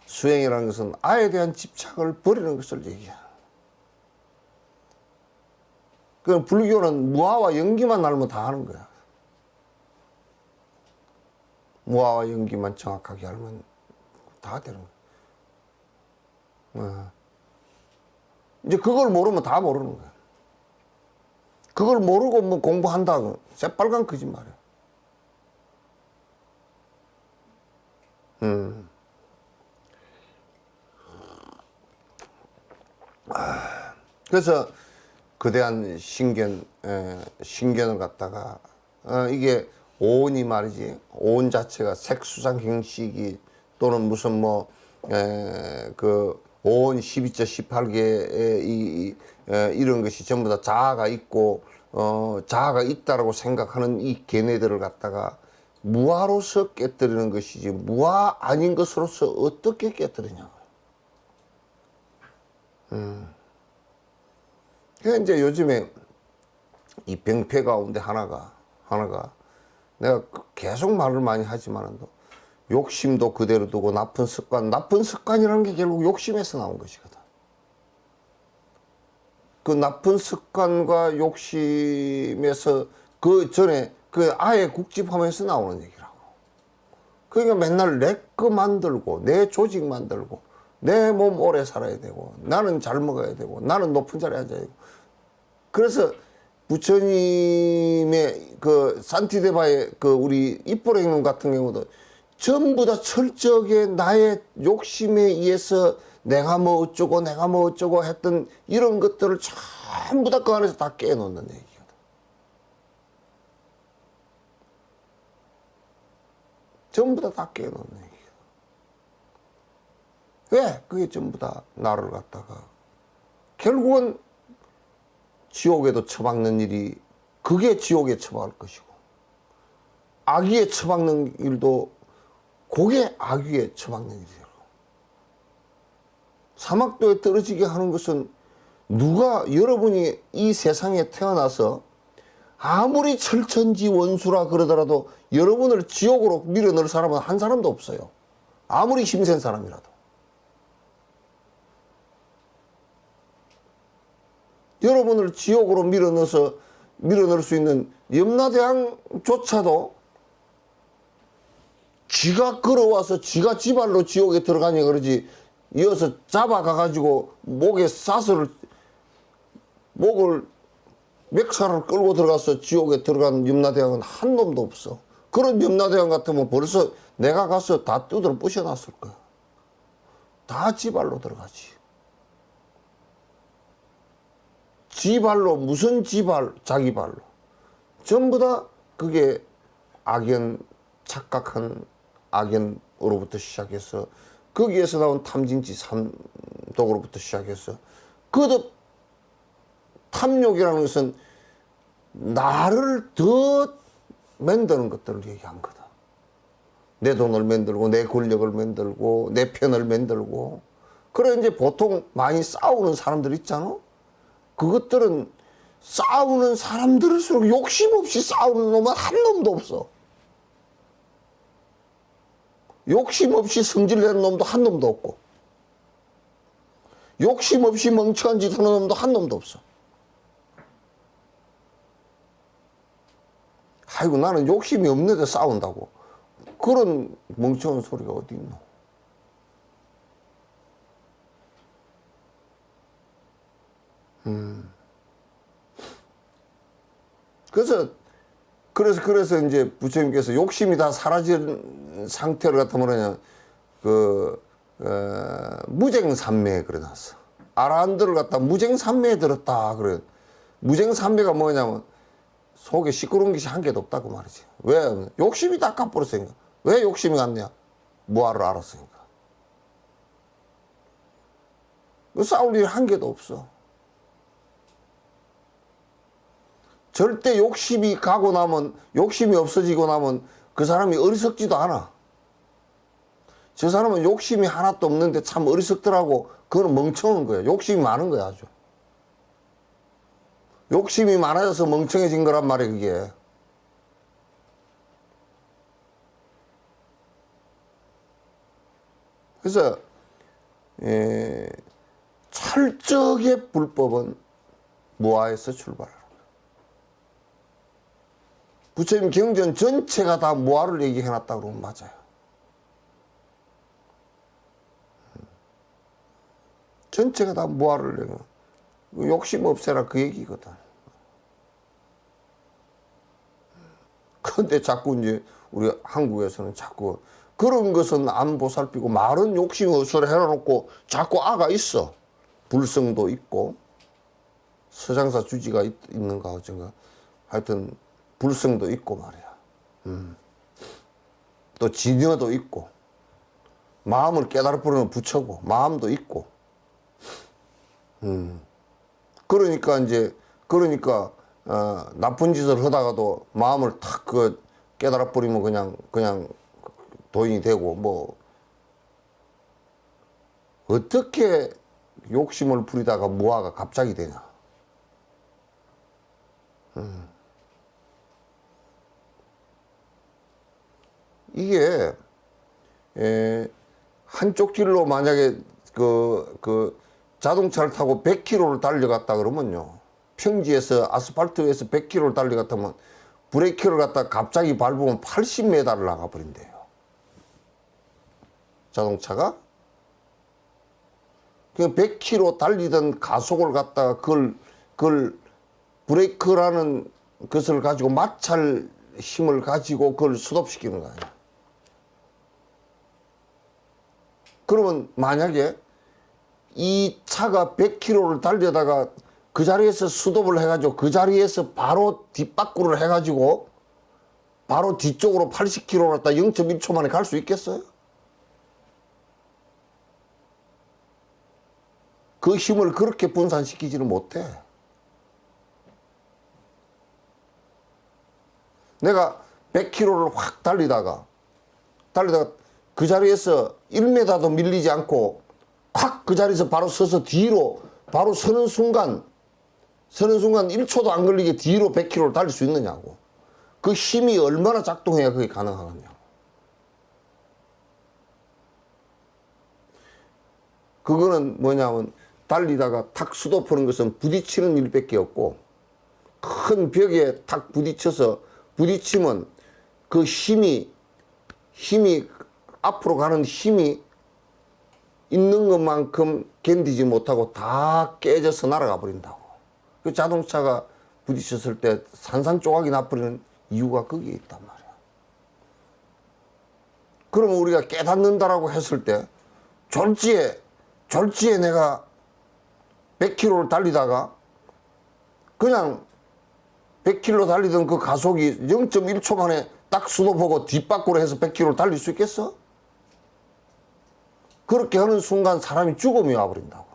수행이라는 것은 아에 대한 집착을 버리는 것을 얘기해요. 그럼 불교는 무아와 연기만 알면 다 하는 거야. 무아와 연기만 정확하게 알면 다 되는 거야. 이제 그걸 모르면 다 모르는 거야. 그걸 모르고 뭐 공부한다. 새빨간 거짓말이야. 그래서 거대한 신견을 갖다가 이게 오온이 말이지, 오온 자체가 색수상 형식이 또는 무슨 그 오온 12.18개의 이런 것이 전부 다 자아가 있고 자아가 있다라고 생각하는 이 걔네들을 갖다가 무아로서 깨뜨리는 것이지 무아 아닌 것으로서 어떻게 깨뜨리냐고요. 그러니까 이제 요즘에 이 병폐 가운데 하나가 내가 계속 말을 많이 하지만도 욕심도 그대로 두고 나쁜 습관이라는 게 결국 욕심에서 나온 것이거든. 그 나쁜 습관과 욕심에서 그 전에 그 아예 국집하면서 나오는 얘기라고. 그러니까 맨날 내 거 만들고 내 조직 만들고 내 몸 오래 살아야 되고 나는 잘 먹어야 되고 나는 높은 자리에 앉아야 되고. 그래서 부처님의 그 산티데바의 그 우리 입보랭님 같은 경우도 전부 다 철저하게 나의 욕심에 의해서 내가 뭐 어쩌고 했던 이런 것들을 전부 다 그 안에서 다 깨놓는 얘기거든. 전부 다 깨놓는 얘기야. 왜? 그게 전부 다 나를 갖다가 결국은 지옥에도 처박는 일이 그게 지옥에 처박을 것이고 악위에 처박는 일도 그게 악위에 처박는 일이에요. 사막도에 떨어지게 하는 것은 누가 여러분이 이 세상에 태어나서 아무리 철천지 원수라 그러더라도 여러분을 지옥으로 밀어넣을 사람은 한 사람도 없어요. 아무리 힘센 사람이라도. 여러분을 지옥으로 밀어넣을 수 있는 염라대왕조차도 지가 걸어와서 지가 지발로 지옥에 들어가냐 그러지 이어서 잡아가가지고 목에 사슬을 목을 맥살을 끌고 들어가서 지옥에 들어간 염라대왕은 한 놈도 없어. 그런 염라대왕 같으면 벌써 내가 가서 다 두드려 부셔놨을 거야. 다 지발로 들어가지. 지발로 무슨 지발 자기 발로 전부 다 그게 악연 착각한 악연으로부터 시작해서 거기에서 나온 탐진치 삼독으로부터 시작해서 그것도 탐욕이라는 것은 나를 더 만드는 것들을 얘기한 거다. 내 돈을 만들고 내 권력을 만들고 내 편을 만들고 그래 이제 보통 많이 싸우는 사람들 있잖아. 그것들은 싸우는 사람들일수록 욕심 없이 싸우는 놈은 한 놈도 없어. 욕심 없이 성질내는 놈도 한 놈도 없고 욕심 없이 멍청한 짓 하는 놈도 한 놈도 없어. 아이고 나는 욕심이 없는데 싸운다고. 그런 멍청한 소리가 어디 있노. 그래서 이제 부처님께서 욕심이 다 사라진 상태를 갖다 뭐냐 무쟁삼매에 그려놨어. 아라한들을 갖다 무쟁삼매에 들었다 그래. 무쟁삼매가 뭐냐면 속에 시끄러운 것이 한 개도 없다고 말이지. 왜? 욕심이 다 까버렸으니까. 왜 욕심이 갔냐? 무아를 알았으니까. 싸울 일 한 개도 없어. 절대 욕심이 가고 나면 욕심이 없어지고 나면 그 사람이 어리석지도 않아. 저 사람은 욕심이 하나도 없는데 참 어리석더라고. 그건 멍청한 거야. 욕심이 많은 거야 아주. 욕심이 많아져서 멍청해진 거란 말이야 그게. 그래서 철저하게 불법은 무아에서 출발하는 거야. 부처님 경전 전체가 다 무아를 얘기해놨다고 그러면 맞아요. 전체가 다 무아를 얘기해. 욕심 없애라 그 얘기거든. 그런데 자꾸 이제 우리 한국에서는 자꾸 그런 것은 안 보살피고 말은 욕심 없애라 해놓고 자꾸 아가 있어. 불성도 있고 서장사 주지가 있는가 어쩐가 하여튼 불성도 있고 말이야. 또 진여도 있고 마음을 깨달아 버리는 부처고 마음도 있고. 그러니까 나쁜 짓을 하다가도 마음을 탁 깨달아 버리면 그냥 도인이 되고 뭐 어떻게 욕심을 부리다가 무아가 갑자기 되냐. 이게 한쪽 길로 만약에 자동차를 타고 100km를 달려갔다 그러면요, 평지에서 아스팔트에서 100km를 달려갔다 면 브레이크를 갖다 갑자기 밟으면 80m를 나가버린대요. 자동차가. 그 100km 달리던 가속을 갖다가 그걸 브레이크라는 것을 가지고 마찰 힘을 가지고 그걸 스톱시키는 거예요. 그러면 만약에 이 차가 100km를 달려다가 그 자리에서 스톱을 해가지고 그 자리에서 바로 뒷바꾸를 해가지고 바로 뒤쪽으로 80km를 갖다 0.1초 만에 갈 수 있겠어요? 그 힘을 그렇게 분산시키지는 못해. 내가 100km를 확 달리다가 그 자리에서 1m도 밀리지 않고 확 그 자리에서 바로 서서 뒤로 바로 서는 순간 1초도 안 걸리게 뒤로 100km를 달릴 수 있느냐고. 그 힘이 얼마나 작동해야 그게 가능하겠냐. 그거는 뭐냐면 달리다가 탁 스톱하는 것은 부딪히는 일밖에 없고, 큰 벽에 탁 부딪히면 그 힘이 앞으로 가는 힘이 있는 것만큼 견디지 못하고 다 깨져서 날아가 버린다고. 그 자동차가 부딪혔을 때 산산조각이 나버리는 이유가 거기에 있단 말이야. 그러면 우리가 깨닫는다라고 했을 때 졸지에 내가 100km를 달리다가 그냥 100km 달리던 그 가속이 0.1초 만에 딱 수도보고 뒷바꾸로 해서 100km를 달릴 수 있겠어? 그렇게 하는 순간 사람이 죽음이 와버린다고.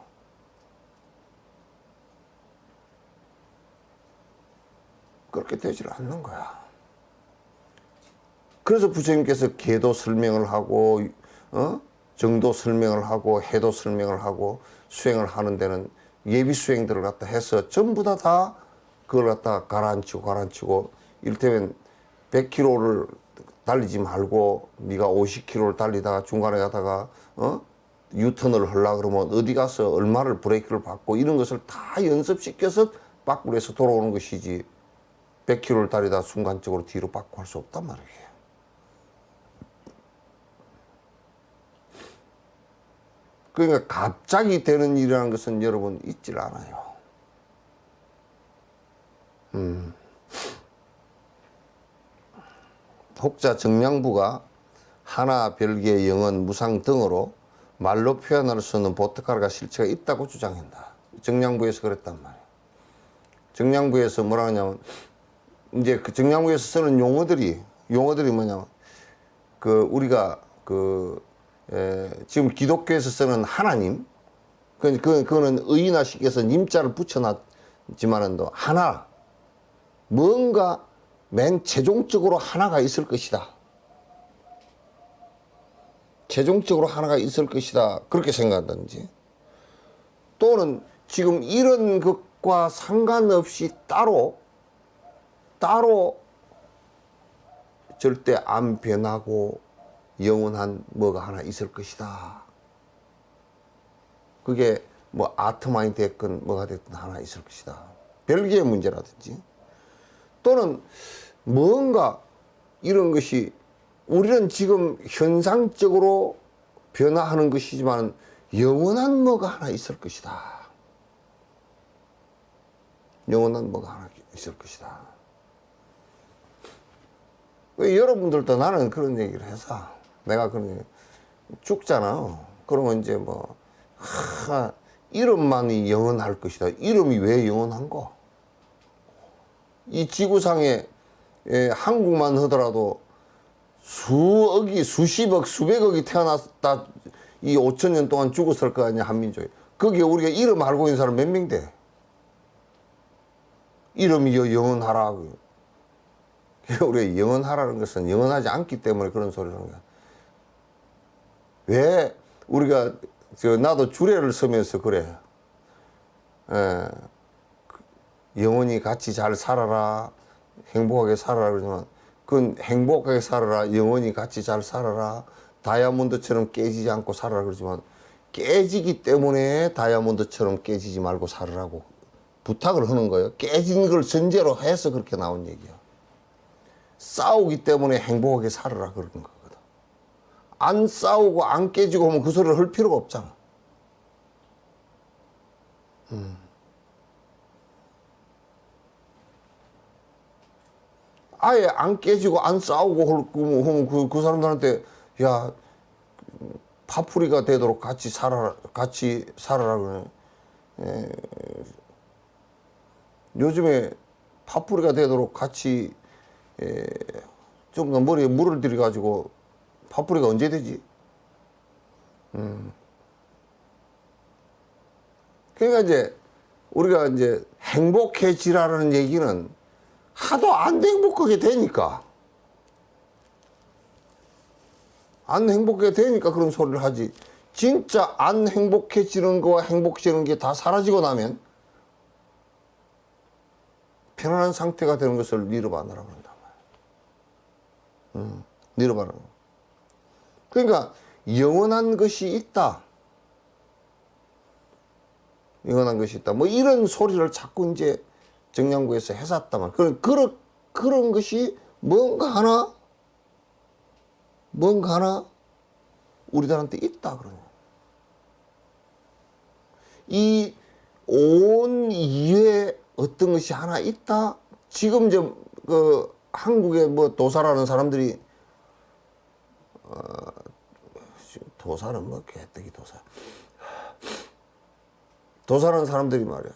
그렇게 되질 않는 거야. 그래서 부처님께서 계도 설명을 하고 정도 설명을 하고 해도 설명을 하고 수행을 하는 데는 예비 수행들을 갖다 해서 전부 다 그걸 갖다 가라앉히고 이를테면 100km를 달리지 말고 네가 50km를 달리다가 중간에 가다가 유턴을 하려고 그러면 어디 가서 얼마를 브레이크를 밟고 이런 것을 다 연습시켜서 바꾸로 해서 돌아오는 것이지 100km를 달리다 순간적으로 뒤로 바꾸고 할 수 없단 말이에요. 그러니까 갑자기 되는 일이라는 것은 여러분 있질 않아요. 혹자 정량부가 하나, 별개, 영언, 무상 등으로 말로 표현할 수 없는 보트카르가 실체가 있다고 주장한다. 정량부에서 그랬단 말이에요. 정량부에서 뭐라 하냐면 이제 그 정량부에서 쓰는 용어들이 뭐냐면 우리가 지금 기독교에서 쓰는 하나님, 그거는 의인화시켜서 님자를 붙여놨지만은 또 하나, 뭔가 맨 최종적으로 하나가 있을 것이다. 최종적으로 하나가 있을 것이다. 그렇게 생각한다든지. 또는 지금 이런 것과 상관없이 따로 절대 안 변하고 영원한 뭐가 하나 있을 것이다. 그게 뭐 아트만이 됐건 뭐가 됐든 하나 있을 것이다. 별개의 문제라든지. 또는 뭔가 이런 것이 우리는 지금 현상적으로 변화하는 것이지만 영원한 뭐가 하나 있을 것이다. 영원한 뭐가 하나 있을 것이다. 왜 여러분들도 나는 그런 얘기를 해서 내가 그런 얘기 죽잖아. 그러면 이제 이름만이 영원할 것이다. 이름이 왜 영원한가? 이 지구상에 한국만 하더라도 수억이, 수십억, 수백억이 태어났다. 이 5천 년 동안 죽었을 거 아니야, 한민족이. 거기에 우리가 이름 알고 있는 사람 몇 명 돼? 이름이 영원하라. 우리가 영원하라는 것은 영원하지 않기 때문에 그런 소리를 하는 거야. 왜 우리가, 나도 주례를 쓰면서 그래. 영원히 같이 잘 살아라. 행복하게 살아라. 그러지만, 그건 행복하게 살아라. 영원히 같이 잘 살아라. 다이아몬드처럼 깨지지 않고 살아라. 그러지만, 깨지기 때문에 다이아몬드처럼 깨지지 말고 살으라고 부탁을 하는 거예요. 깨진 걸 전제로 해서 그렇게 나온 얘기야. 싸우기 때문에 행복하게 살아라. 그런 거거든. 안 싸우고 안 깨지고 하면 그 소리를 할 필요가 없잖아. 아예 안 깨지고 안 싸우고 하면 그 사람들한테, 야, 파풀이가 되도록 같이 살아라 그러네. 요즘에 파풀이가 되도록 같이 좀 더 머리에 물을 들여가지고 파풀이가 언제 되지? 그러니까 이제 우리가 이제 행복해지라는 얘기는 하도 안 행복하게 되니까. 안 행복하게 되니까 그런 소리를 하지. 진짜 안 행복해지는 거와 행복해지는 게 다 사라지고 나면 편안한 상태가 되는 것을 니르바나라고 한단 말이야. 니르바나. 그러니까 영원한 것이 있다. 영원한 것이 있다. 뭐 이런 소리를 자꾸 이제 정량구에서 해놨다만. 그런 것이 뭔가 하나 우리들한테 있다 그러냐. 이 온 이외에 어떤 것이 하나 있다. 지금 한국의 뭐 도사라는 사람들이 도사는 뭐 개떡이 도사라는 사람들이 말이야.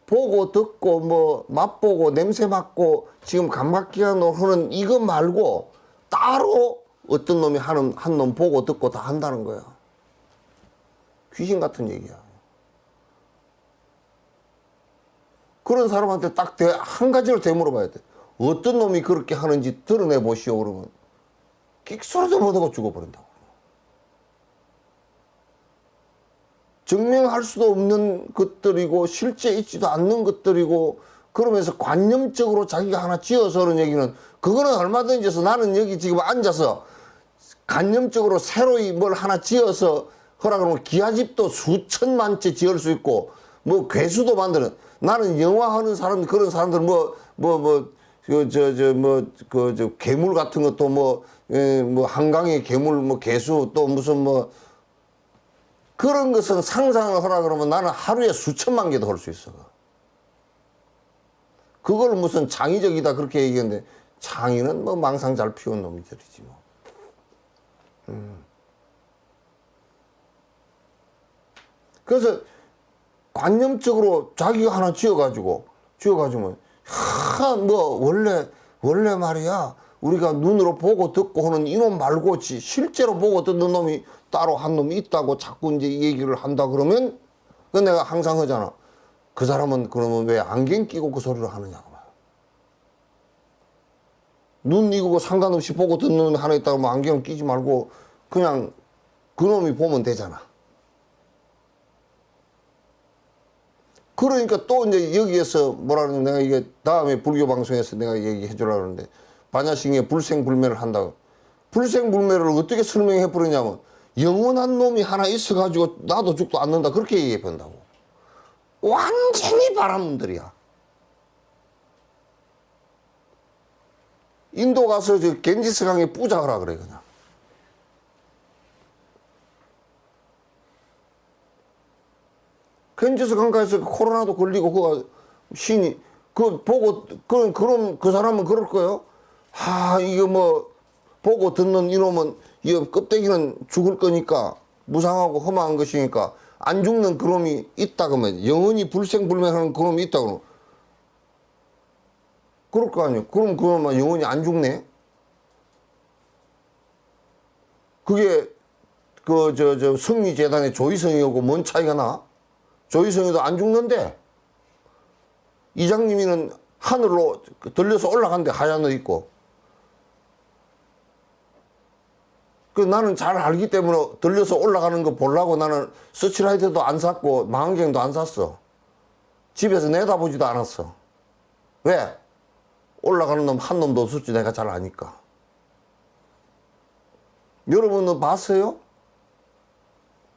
보고 듣고 뭐 맛보고 냄새 맡고 지금 감각기관으로 하는 이거 말고 따로 어떤 놈이 한 놈 보고 듣고 다 한다는 거야. 귀신 같은 얘기야. 그런 사람한테 딱 한 가지를 되물어봐야 돼. 어떤 놈이 그렇게 하는지 드러내 보시오. 그러면 끽소리도 못하고 죽어버린다고. 증명할 수도 없는 것들이고 실제 있지도 않는 것들이고 그러면서 관념적으로 자기가 하나 지어서 하는 얘기는 그거는 얼마든지 해서 나는 여기 지금 앉아서 관념적으로 새로이 뭘 하나 지어서 하라 그러면 기와집도 수천만 채 지을 수 있고 뭐 괴수도 만드는 나는 영화 하는 사람 그런 사람들 괴물 같은 것도 뭐 한강의 괴물 뭐 괴수 또 무슨 뭐 그런 것은 상상을 하라 그러면 나는 하루에 수천만 개도 할 수 있어. 그걸 무슨 창의적이다 그렇게 얘기했는데 창의는 뭐 망상 잘 피운 놈들이지 뭐. 그래서 관념적으로 자기가 하나 지어가지고 원래 말이야 우리가 눈으로 보고 듣고 하는 이놈 말고 실제로 보고 듣는 놈이 따로 한 놈이 있다고 자꾸 이제 얘기를 한다 그러면 그 내가 항상 하잖아. 그 사람은 그러면 왜 안경 끼고 그 소리를 하느냐고. 눈 익고 상관없이 보고 듣는 놈이 하나 있다고 하면 안경 끼지 말고 그냥 그 놈이 보면 되잖아. 그러니까 또 이제 여기에서 뭐라는 내가 이게 다음에 불교 방송에서 내가 얘기해 주려고 하는데 반야싱의 불생불매를 한다고. 불생불매를 어떻게 설명해 버리냐면 영원한 놈이 하나 있어가지고 나도 죽도 않는다 그렇게 얘기해 본다고. 완전히 바람들이야. 인도 가서 저 겐지스 강에 뿌자하라 그래 그냥. 겐지스 강가에서 코로나도 걸리고 그거 신이 그 보고 그럼 그 사람은 그럴 거예요. 이거 뭐 보고 듣는 이놈은 이 껍데기는 죽을 거니까 무상하고 험한 것이니까 안 죽는 그놈이 있다 그러면 영원히 불생불멸하는 그놈이 있다 그러면 그럴 거 아니에요. 그럼 그놈은 영원히 안 죽네. 그게 성리재단의 조이성이하고 뭔 차이가 나? 조이성이도 안 죽는데 이장님이는 하늘로 들려서 올라간대. 하얀 옷 입고. 그 나는 잘 알기 때문에 들려서 올라가는 거 보려고 나는 서치라이트도 안 샀고 망원경도 안 샀어. 집에서 내다보지도 않았어. 왜? 올라가는 놈 한 놈도 없을지 내가 잘 아니까. 여러분은 봤어요?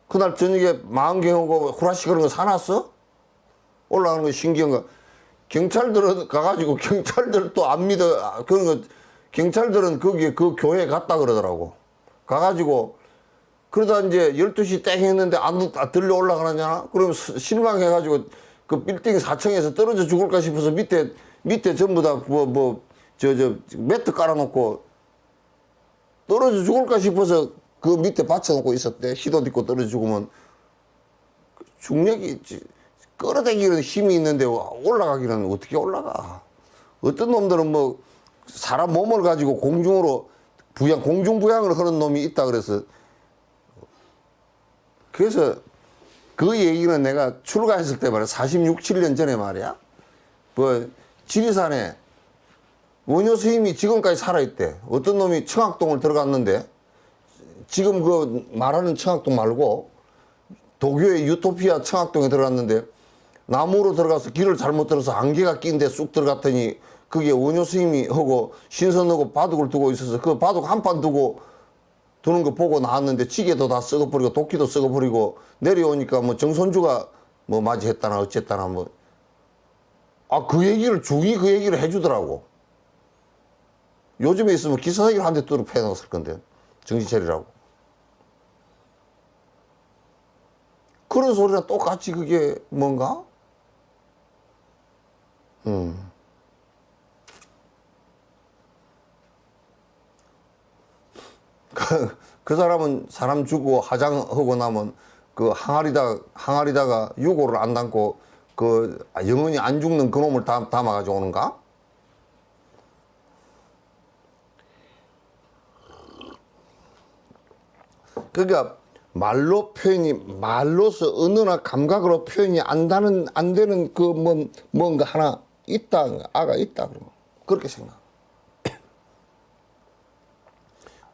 그날 저녁에 망원경하고 후라시 그런 거 사놨어? 올라가는 거 신기한 거. 경찰들은 가가지고 경찰들도 안 믿어. 그런 거 경찰들은 거기에 그 교회에 갔다 그러더라고. 가가지고 그러다 이제 12시 땡 했는데 안 들려 올라가느냐? 그러면 실망해가지고 그 빌딩 4층에서 떨어져 죽을까 싶어서 밑에 전부 다 매트 깔아놓고 떨어져 죽을까 싶어서 그 밑에 받쳐놓고 있었대. 히도 딛고 떨어져 죽으면 중력이 끌어당기는 힘이 있는데 올라가기는 어떻게 올라가? 어떤 놈들은 뭐 사람 몸을 가지고 공중으로 공중부양을 하는 놈이 있다 그래서 그 얘기는 내가 출가했을 때 말이야. 46, 7년 전에 말이야. 뭐 지리산에 원효 스님이 지금까지 살아있대. 어떤 놈이 청학동을 들어갔는데 지금 그 말하는 청학동 말고 도교의 유토피아 청학동에 들어갔는데 나무로 들어가서 길을 잘못 들어서 안개가 낀데 쑥 들어갔더니 그게 원효 스님이 하고 신선하고 바둑을 두고 있어서 그 바둑 한 판 두는 거 보고 나왔는데 지게도 다 썩어버리고 도끼도 썩어버리고 내려오니까 뭐 정손주가 뭐 맞이했다나 어쨌다나 뭐 그 얘기를 중이 그 얘기를 해주더라고. 요즘에 있으면 기사사기를 한 대 뚜루 패놨을 건데 정신 차리라고. 그런 소리랑 똑같이 그게 뭔가? 그 사람은 사람 죽고 화장하고 나면 그 항아리다가 유골을 안 담고 영원히 안 죽는 그놈을 담아가지고 오는가? 그러니까 말로서 언어나 감각으로 표현이 안 되는 뭔가 하나 있다, 아가 있다, 그러면. 그렇게 생각.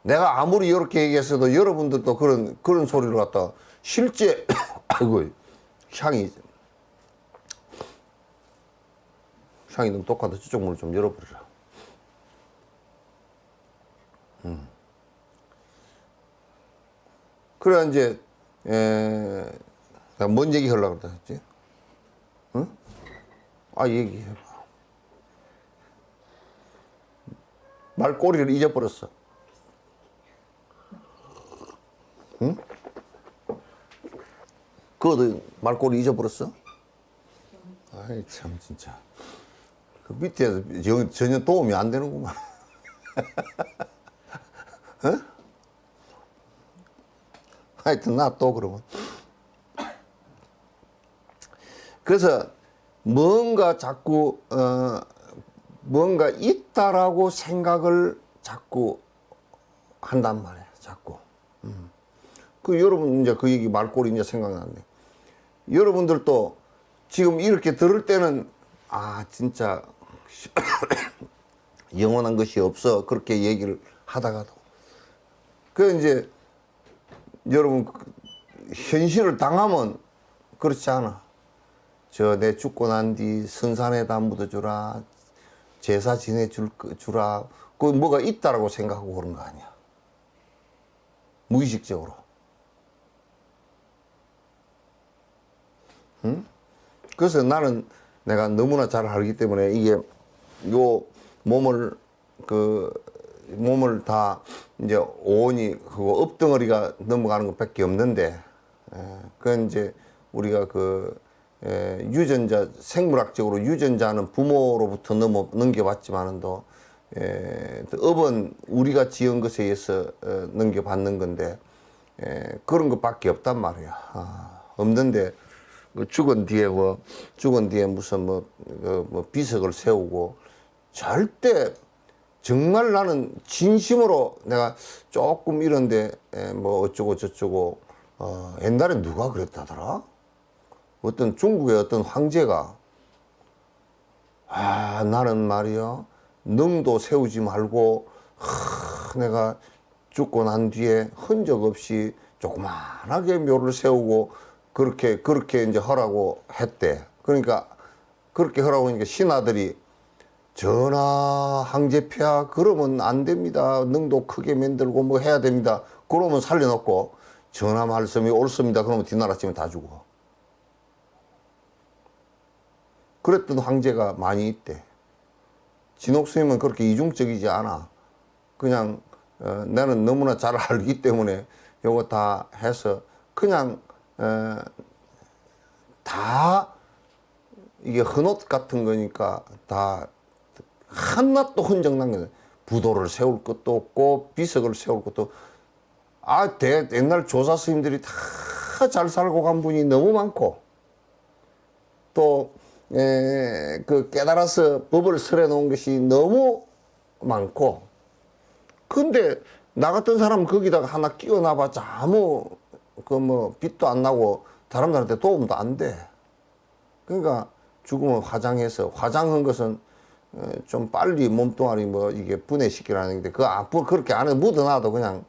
내가 아무리 이렇게 얘기했어도 여러분들도 그런 소리를 갖다 실제, 아이고, 향이 너무 똑같아. 저쪽 문을 좀 열어버리라. 그래, 이제, 내가 뭔 얘기 하려고 그랬다 했지? 응? 얘기해봐. 말꼬리를 잊어버렸어. 응? 그거도 말꼬리 잊어버렸어? 아이, 참, 진짜. 그 밑에서 전혀 도움이 안 되는구만. 어? 하여튼, 나 또 그러면. 그래서, 뭔가 자꾸, 뭔가 있다라고 생각을 자꾸 한단 말이야, 자꾸. 여러분, 이제 그 얘기 말꼬리 이제 생각나네. 여러분들도 지금 이렇게 들을 때는, 진짜, 영원한 것이 없어. 그렇게 얘기를 하다가도. 이제, 여러분, 현실을 당하면 그렇지 않아. 내 죽고 난 뒤 선산에다 묻어주라. 제사 지내주라. 뭐가 있다라고 생각하고 그런 거 아니야. 무의식적으로. 응? 그래서 나는 내가 너무나 잘 알기 때문에 이게 요 몸을 다 이제 오온이 그거 엎덩어리가 넘어가는 것밖에 없는데, 그건 이제 우리가 유전자, 생물학적으로 유전자는 부모로부터 넘겨받지만은도, 업은 우리가 지은 것에 의해서 넘겨받는 건데, 그런 것밖에 없단 말이야. 없는데 죽은 뒤에 무슨 비석을 세우고 절대 정말 나는 진심으로 내가 조금 이런데 뭐 어쩌고 저쩌고 옛날에 누가 그랬다더라? 어떤 중국의 어떤 황제가 나는 말이야 능도 세우지 말고 내가 죽고 난 뒤에 흔적 없이 조그만하게 묘를 세우고 그렇게 이제 하라고 했대. 그러니까 그렇게 하라고 하니까 신하들이 전하 황제폐하 그러면 안 됩니다. 능도 크게 만들고 뭐 해야 됩니다. 그러면 살려놓고 전하 말씀이 옳습니다. 그러면 뒷나라 치면 다 죽어. 그랬던 황제가 많이 있대. 진옥스님은 그렇게 이중적이지 않아. 그냥 나는 너무나 잘 알기 때문에 요거 다 해서 그냥 다 이게 헌옷 같은 거니까 다 하나도 흔적 남겨. 부도를 세울 것도 없고 비석을 세울 것도 옛날 조사 스님들이 다 잘 살고 간 분이 너무 많고 또 그 깨달아서 법을 설해 놓은 것이 너무 많고 근데 나 같은 사람 거기다가 하나 끼워 놔봤자 아무 빛도 안 나고 다른 사람한테 도움도 안 돼. 그러니까 죽으면 화장해서 화장한 것은 좀 빨리 몸뚱아리 이게 분해시키라는 게 그렇게 안에 묻어놔도 그냥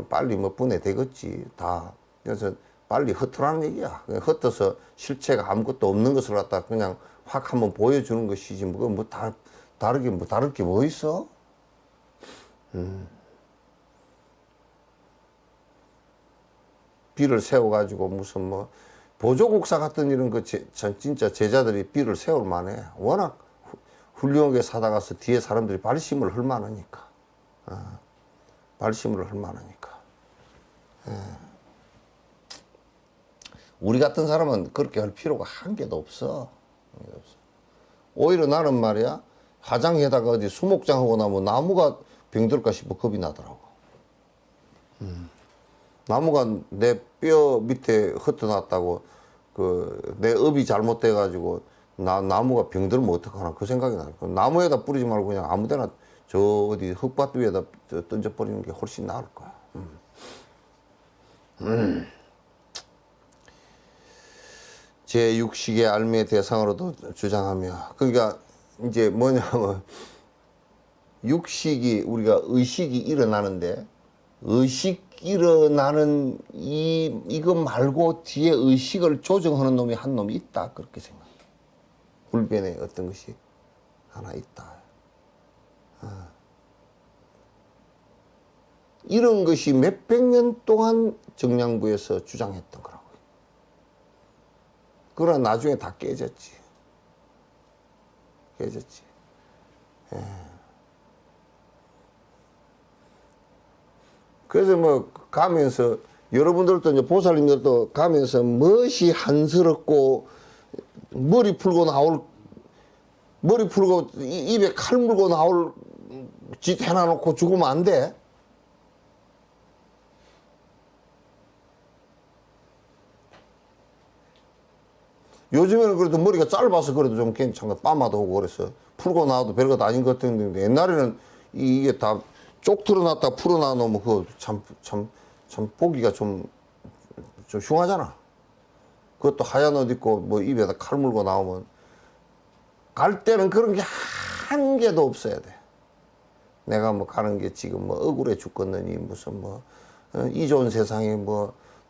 빨리 분해되겠지 다. 그래서 빨리 흩으라는 얘기야. 흩어서 실체가 아무것도 없는 것을 갖다 그냥 확 한번 보여주는 것이지 다를 게 뭐 있어? 비를 세워가지고 무슨 보조국사 같은 이런 진짜 제자들이 비를 세울 만해. 워낙 훌륭하게 사다가서 뒤에 사람들이 발심을 할 만하니까. 발심을 할 만하니까. 우리 같은 사람은 그렇게 할 필요가 한 개도 없어. 오히려 나는 말이야 화장에다가 어디 수목장하고 나면 나무가 병들까 싶어 겁이 나더라고. 나무가 내 뼈 밑에 흩어놨다고 내 업이 잘못돼 가지고 나무가 병들면 어떡하나 그 생각이 나요. 나무에다 뿌리지 말고 그냥 아무데나 저 어디 흙밭 위에다 던져버리는 게 훨씬 나을 거야. 제6식의 알미의 대상으로도 주장하며 그러니까 이제 뭐냐면 육식이 우리가 의식이 일어나는데 의식 일어나는 이거 말고 뒤에 의식을 조정하는 놈이 한 놈이 있다 그렇게 생각해. 불변에 어떤 것이 하나 있다. 이런 것이 몇백 년 동안 정량부에서 주장했던 거라고. 그러나 나중에 다 깨졌지. 그래서 가면서 여러분들도 이제 보살님들도 가면서 멋이 한스럽고 머리 풀고 입에 칼 물고 나올 짓 해놔놓고 죽으면 안 돼. 요즘에는 그래도 머리가 짧아서 그래도 좀 괜찮아. 빠마도 오고 그래서 풀고 나와도 별것 아닌 것 같은데 옛날에는 이게 다 쪽 틀어놨다 풀어놔 놓으면 그거 참 보기가 좀 흉하잖아. 그것도 하얀 옷 입고 입에다 칼 물고 나오면 갈 때는 그런 게 한 개도 없어야 돼. 내가 가는 게 지금 억울해 죽겠느니 무슨 이 좋은 세상에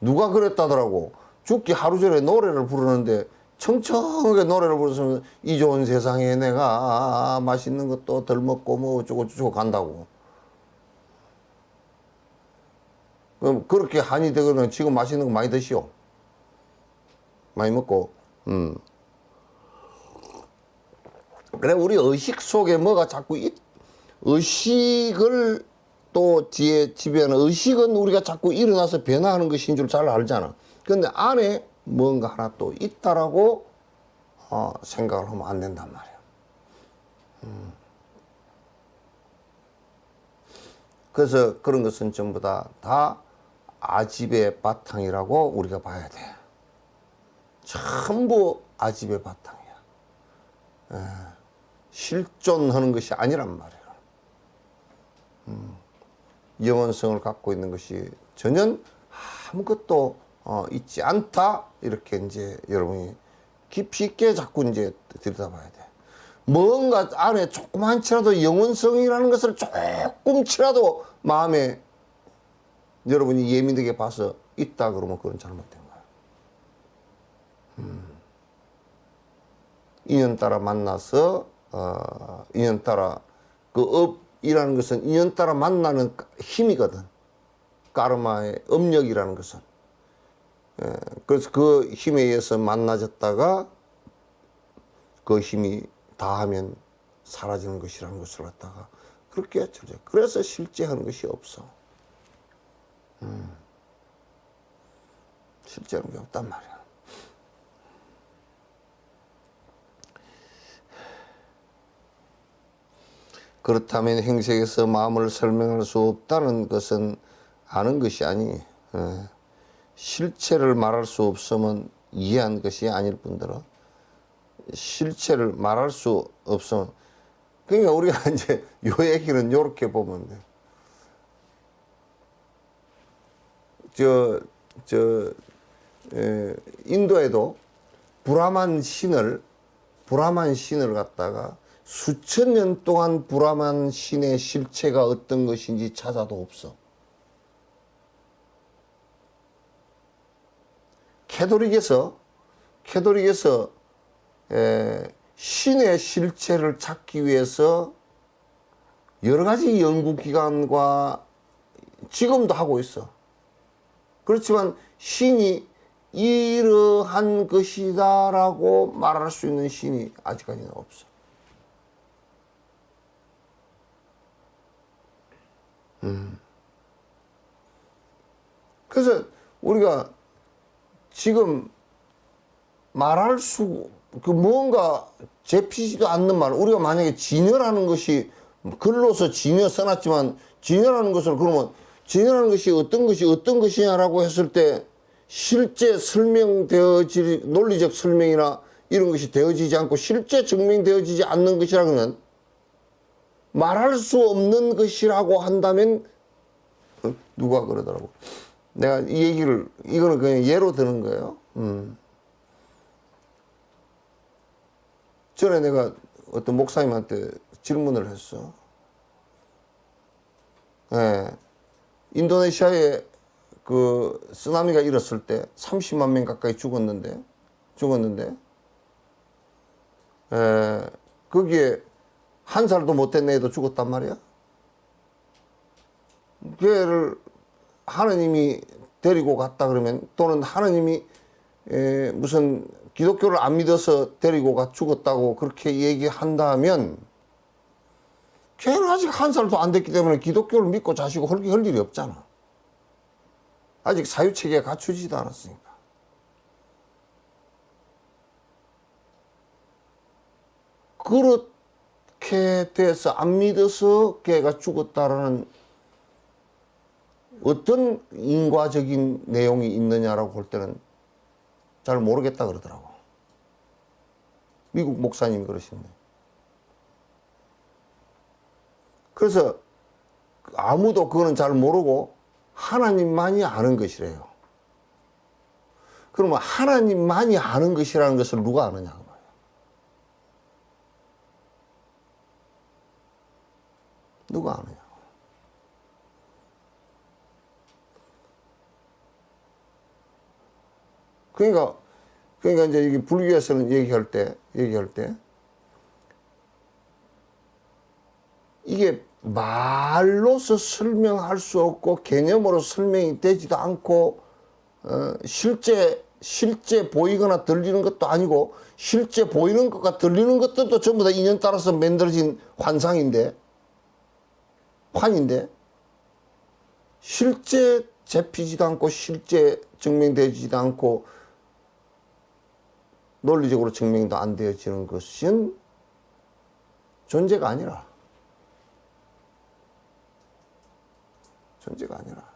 누가 그랬다더라고. 죽기 하루 전에 노래를 부르는데 청청하게 노래를 부르면서 이 좋은 세상에 내가 맛있는 것도 덜 먹고 어쩌고 저쩌고 간다고. 그럼 그렇게 한이 되거든. 지금 맛있는 거 많이 드시오. 많이 먹고. 그래 우리 의식 속에 뭐가 자꾸 의식을 또 뒤에 지배하는 의식은 우리가 자꾸 일어나서 변화하는 것인 줄 잘 알잖아. 근데 안에 뭔가 하나 또 있다라고 생각을 하면 안 된단 말이야. 그래서 그런 것은 전부 다 아집의 바탕이라고 우리가 봐야 돼. 전부 아집의 바탕이야. 실존하는 것이 아니란 말이야. 영원성을 갖고 있는 것이 전혀 아무것도 있지 않다. 이렇게 이제 여러분이 깊이 있게 자꾸 이제 들여다봐야 돼. 뭔가 안에 조그만치라도 영원성이라는 것을 조금치라도 마음에 여러분이 예민하게 봐서 있다 그러면 그건 잘못된 거야. 인연 따라 만나서 인연 따라 그 업이라는 것은 인연 따라 만나는 힘이거든. 까르마의 업력이라는 것은. 그래서 그 힘에 의해서 만나졌다가 그 힘이 다하면 사라지는 것이라는 것을 갖다가 그렇게 쳐져. 그래서 실제 하는 것이 없어. 실제 하는 게 없단 말이야. 그렇다면 행색에서 마음을 설명할 수 없다는 것은 아는 것이 아니, 실체를 말할 수 없으면 이해한 것이 아닐 뿐더러 실체를 말할 수 없으면, 그러니까 우리가 이제 요 얘기는 요렇게 보면 돼. 인도에도 브라만 신을 갖다가 수천 년 동안 브라만 신의 실체가 어떤 것인지 찾아도 없어. 캐톨릭에서 신의 실체를 찾기 위해서 여러 가지 연구기관과 지금도 하고 있어. 그렇지만 신이 이러한 것이다라고 말할 수 있는 신이 아직까지는 없어. 그래서 우리가 지금 말할 수, 뭔가 잡히지도 않는 말, 우리가 만약에 진여라는 것이 글로서 진여 써놨지만 진여라는 것을 그러면 진여라는 것이 어떤 것이냐라고 했을 때 실제 설명되어질 논리적 설명이나 이런 것이 되어지지 않고 실제 증명되어지지 않는 것이라고는 말할 수 없는 것이라고 한다면 누가 그러더라고. 내가 이 얘기를 이거는 그냥 예로 드는 거예요. 전에 내가 어떤 목사님한테 질문을 했어. 인도네시아에 그 쓰나미가 일었을 때 30만 명 가까이 죽었는데 거기에 한 살도 못 된 애도 죽었단 말이야. 걔를 하느님이 데리고 갔다 그러면, 또는 하느님이 무슨 기독교를 안 믿어서 데리고 가 죽었다고 그렇게 얘기한다면, 걔는 아직 한 살도 안 됐기 때문에 기독교를 믿고 자시고 할 일이 없잖아. 아직 사유체계가 갖추지도 않았으니까. 그렇게 돼서 안 믿어서 걔가 죽었다라는 어떤 인과적인 내용이 있느냐라고 볼 때는 잘 모르겠다 그러더라고. 미국 목사님이 그러시는데. 그래서 아무도 그거는 잘 모르고 하나님만이 아는 것이래요. 그러면 하나님만이 아는 것이라는 것을 누가 아느냐 그 말이야. 누가 아느냐. 그러니까 이제 이게 불교에서는 얘기할 때 이게 말로서 설명할 수 없고 개념으로 설명이 되지도 않고 실제 보이거나 들리는 것도 아니고, 실제 보이는 것과 들리는 것들도 전부 다 인연 따라서 만들어진 환상인데, 환인데, 실제 잡히지도 않고 실제 증명되지도 않고 논리적으로 증명도 안 되어지는 것은 존재가 아니라. 존재가 아니라.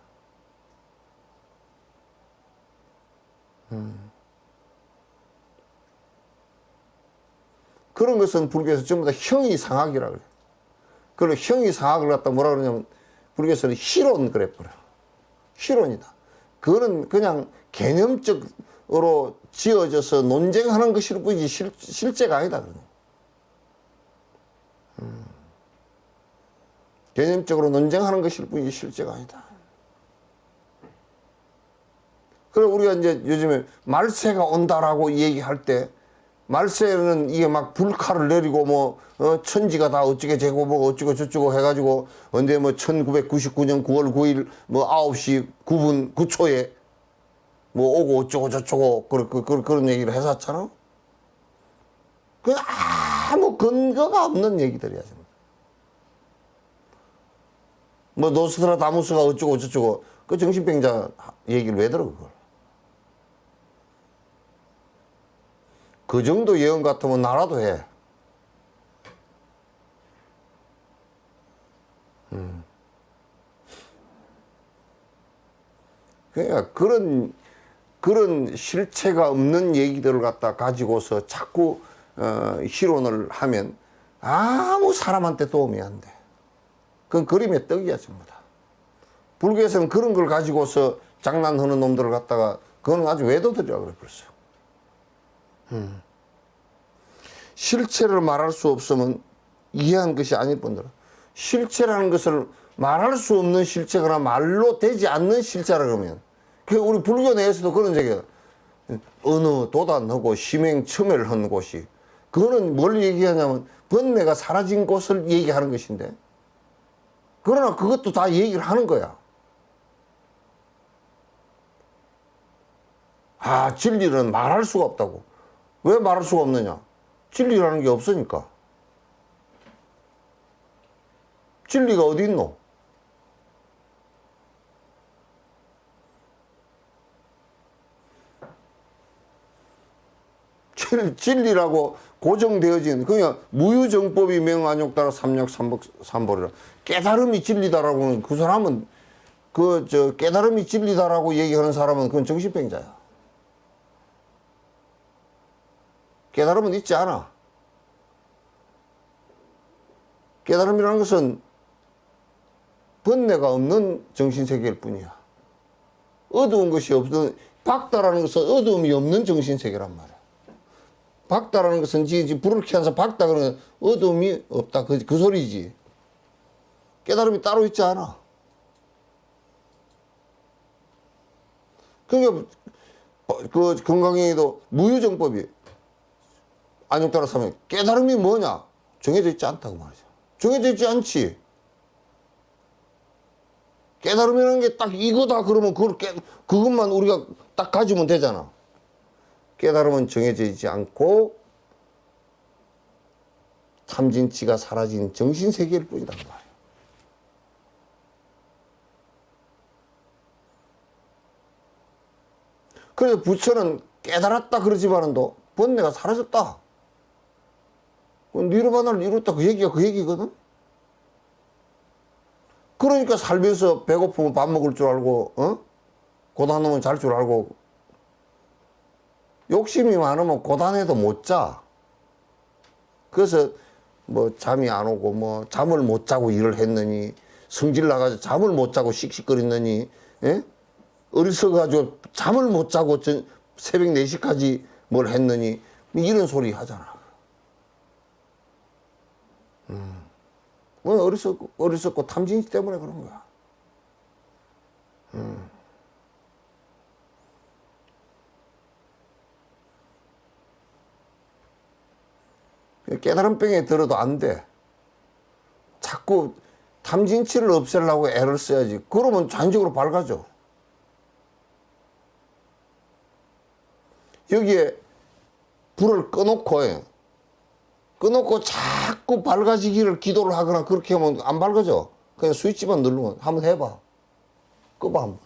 그런 것은 불교에서 전부 다 형이상학이라 그래요. 그걸 형이상학을 갖다 뭐라 그러냐면 불교에서는 희론 그래 버려. 희론이다. 그거는 그냥 개념적으로 지어져서 논쟁하는 것일 뿐이지 실제가 아니다. 개념적으로 논쟁하는 것일 뿐이지 실제가 아니다. 그리고 우리가 이제 요즘에 말세가 온다라고 얘기할 때 말세는 이게 막 불칼을 내리고 뭐 천지가 다 어쩌게 되고 뭐 어쩌고 저쩌고 해가지고 언제 뭐 1999년 9월 9일 뭐 9시 9분 9초에 뭐 오고 어쩌고 저쩌고 그런 얘기를 했었잖아. 그 아무 근거가 없는 얘기들이야. 뭐 노스트라다무스가 어쩌고 저쩌고 그 정신병자 얘기를 왜 들어 그걸. 그 정도 예언 같으면 나라도 해. 그러니까 그런 실체가 없는 얘기들을 갖다 가지고서 자꾸 희론을 하면 아무 사람한테 도움이 안 돼. 그건 그림의 떡이야 전부 다. 불교에서는 그런 걸 가지고서 장난하는 놈들을 갖다가 그건 아주 외도들이라고 그래 벌써. 실체를 말할 수 없으면 이해한 것이 아닐 뿐더러 실체라는 것을 말할 수 없는 실체거나 말로 되지 않는 실체라 그러면 우리 불교 내에서도 그런 얘기야. 어느 도단하고 심행첨예를 곳이 그거는 뭘 얘기하냐면 번뇌가 사라진 곳을 얘기하는 것인데 그러나 그것도 다 얘기를 하는 거야. 아, 진리는 말할 수가 없다고. 왜 말할 수가 없느냐? 진리라는 게 없으니까. 진리가 어디 있노? 진리라고 고정되어진 그냥 무유정법이 명안욕따라 삼력 삼보리라. 깨달음이 진리다라고는 그 사람은 깨달음이 진리다라고 얘기하는 사람은 그건 정신병자야. 깨달음은 있지 않아. 깨달음이라는 것은 번뇌가 없는 정신세계일 뿐이야. 어두운 것이 없는, 밝다라는 것은 어두움이 없는 정신세계란 말이야. 밝다라는 것은 불을 켜서 밝다 그러면 어두움이 없다. 그 소리지. 깨달음이 따로 있지 않아. 그러니까 그 건강행위도 무유정법이 안녕 따라서 하면 깨달음이 뭐냐? 정해져 있지 않다고 말이죠. 정해져 있지 않지. 깨달음이라는 게 딱 이거다 그러면 그것만 우리가 딱 가지면 되잖아. 깨달음은 정해져 있지 않고 탐진치가 사라진 정신세계일 뿐이란 말이야. 그래서 부처는 깨달았다 그러지만은도 번뇌가 사라졌다. 니르바나를 이뤘다 그 얘기가 그 얘기거든. 그러니까 살면서 배고프면 밥 먹을 줄 알고 고단하면 잘 줄 알고 욕심이 많으면 고단해도 못 자. 그래서 뭐 잠이 안 오고 뭐 잠을 못 자고 일을 했느니 성질 나가지고 잠을 못 자고 씩씩거리느니 어리석어가지고 잠을 못 자고 새벽 4시까지 뭘 했느니 이런 소리 하잖아. 어리석고 탐진치 때문에 그런 거야. 깨달음병에 들어도 안 돼. 자꾸 탐진치를 없애려고 애를 써야지. 그러면 전적으로 밝아져. 여기에 불을 꺼놓고 자꾸 밝아지기를 기도를 하거나 그렇게 하면 안 밝아져. 그냥 스위치만 누르면 한번 해봐. 꺼봐 한번.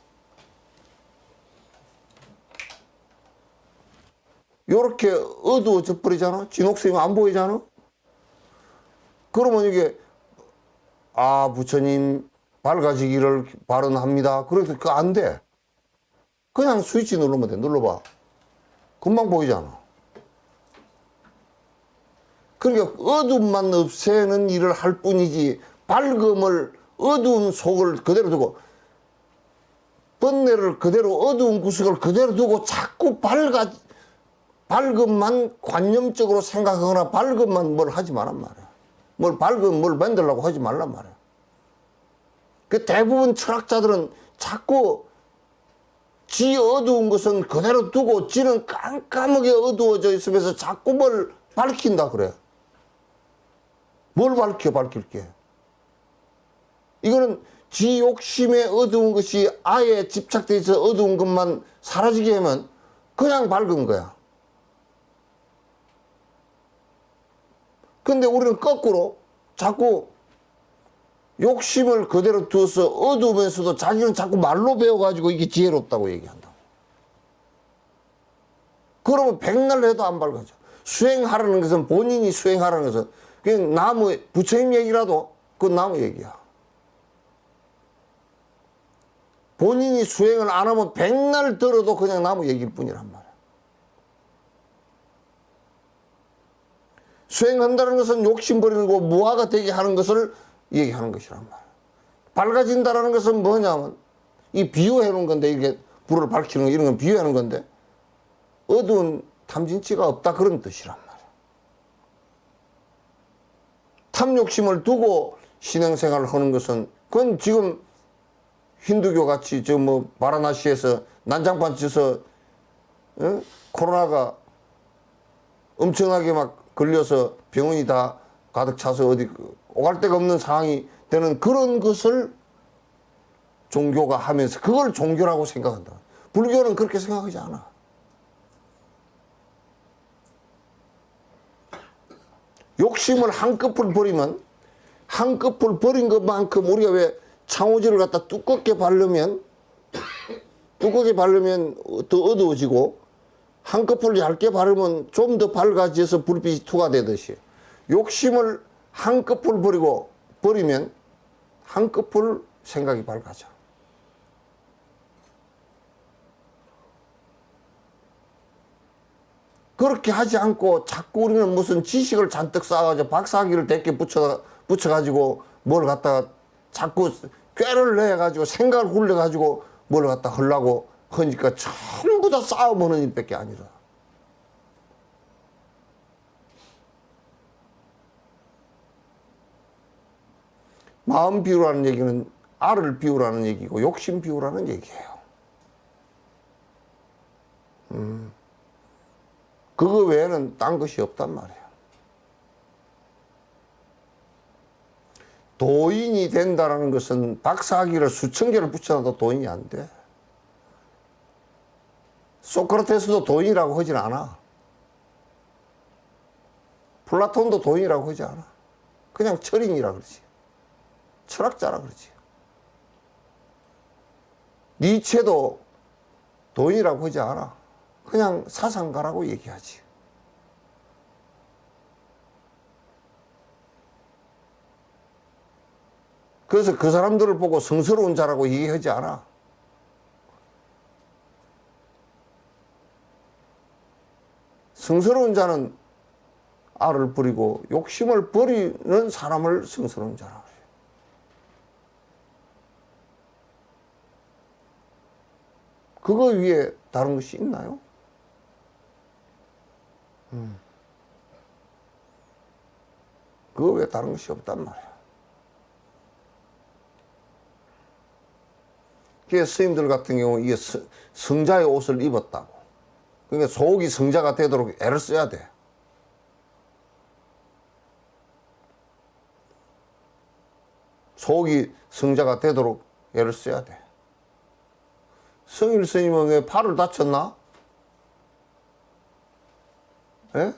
요렇게 어두워져 버리잖아. 진옥색이 안 보이잖아. 그러면 이게 부처님 밝아지기를 발언합니다. 그래서 그거 안 돼. 그냥 스위치 누르면 돼. 눌러봐. 금방 보이잖아. 그러니까 어둠만 없애는 일을 할 뿐이지 밝음을 어두운 속을 그대로 두고 번뇌를 그대로 어두운 구석을 그대로 두고 자꾸 밝음만 관념적으로 생각하거나 밝음만 뭘 하지 말란 말이야. 뭘 밝음 뭘 만들려고 하지 말란 말이야. 그 대부분 철학자들은 자꾸 지 어두운 것은 그대로 두고 지는 깜깜하게 어두워져 있으면서 자꾸 뭘 밝힌다 그래. 뭘 밝힐 게. 이거는 지 욕심에 어두운 것이 아예 집착되어 있어 어두운 것만 사라지게 하면 그냥 밝은 거야. 근데 우리는 거꾸로 자꾸 욕심을 그대로 두어서 어두우면서도 자기는 자꾸 말로 배워가지고 이게 지혜롭다고 얘기한다. 그러면 백날 해도 안 밝아져. 수행하라는 것은 본인이 수행하라는 것은 그냥 나무 부처님 얘기라도 그건 나무 얘기야. 본인이 수행을 안 하면 백날 들어도 그냥 나무 얘기일 뿐이란 말이야. 수행한다는 것은 욕심 버리는 거 무아가 되게 하는 것을 얘기하는 것이란 말이야. 밝아진다는 것은 뭐냐면 이 비유해 놓은 건데 이게 불을 밝히는 거 이런 건 비유해 놓은 건데 어두운 탐진치가 없다 그런 뜻이란 말이야. 탐욕심을 두고 신앙생활을 하는 것은 그건 지금 힌두교 같이 저 뭐 바라나시에서 난장판 쳐서 코로나가 엄청나게 막 걸려서 병원이 다 가득 차서 어디 오갈 데가 없는 상황이 되는 그런 것을 종교가 하면서 그걸 종교라고 생각한다. 불교는 그렇게 생각하지 않아. 욕심을 한꺼풀 버리면 한꺼풀 버린 것만큼 우리가 왜 창호지를 갖다 두껍게 바르면 더 어두워지고 한꺼풀 얇게 바르면 좀 더 밝아져서 불빛이 투과되듯이 욕심을 한꺼풀 버리면 한꺼풀 생각이 밝아져. 그렇게 하지 않고 자꾸 우리는 무슨 지식을 잔뜩 쌓아가지고 박사학위를 대께 붙여가지고 뭘 갖다가 자꾸 꾀를 내가지고 생각을 굴려가지고 뭘 갖다 하려고 하니까 전부 다 싸움하는 일밖에 아니라. 마음 비우라는 얘기는 알을 비우라는 얘기고 욕심 비우라는 얘기예요. 그거 외에는 딴 것이 없단 말이에요. 도인이 된다는 것은 박사학위를 수천 개를 붙여놔도 도인이 안 돼. 소크라테스도 도인이라고 하진 않아. 플라톤도 도인이라고 하지 않아. 그냥 철인이라 그러지. 철학자라 그러지. 니체도 도인이라고 하지 않아. 그냥 사상가라고 얘기하지. 그래서 그 사람들을 보고 성스러운 자라고 얘기하지 않아. 성스러운 자는 알을 버리고 욕심을 버리는 사람을 성스러운 자라고 해요. 그거 위에 다른 것이 있나요? 그거 외에 다른 것이 없단 말이야. 그게 스님들 같은 경우 이게 성자의 옷을 입었다고. 그러니까 속이 성자가 되도록 애를 써야 돼. 속이 성자가 되도록 애를 써야 돼. 성일 스님은 왜 팔을 다쳤나? 예?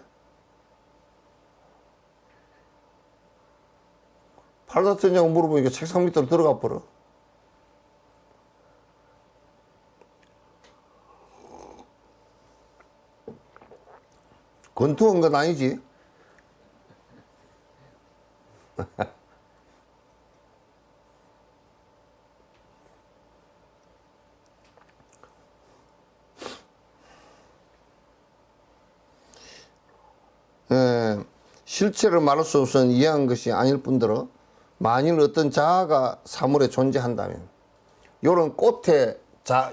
팔 다쳤냐고 물어보니까 책상 밑으로 들어가 버려. 권투한 건 아니지. 실체를 말할 수 없는 이해한 것이 아닐 뿐더러 만일 어떤 자아가 사물에 존재한다면 요런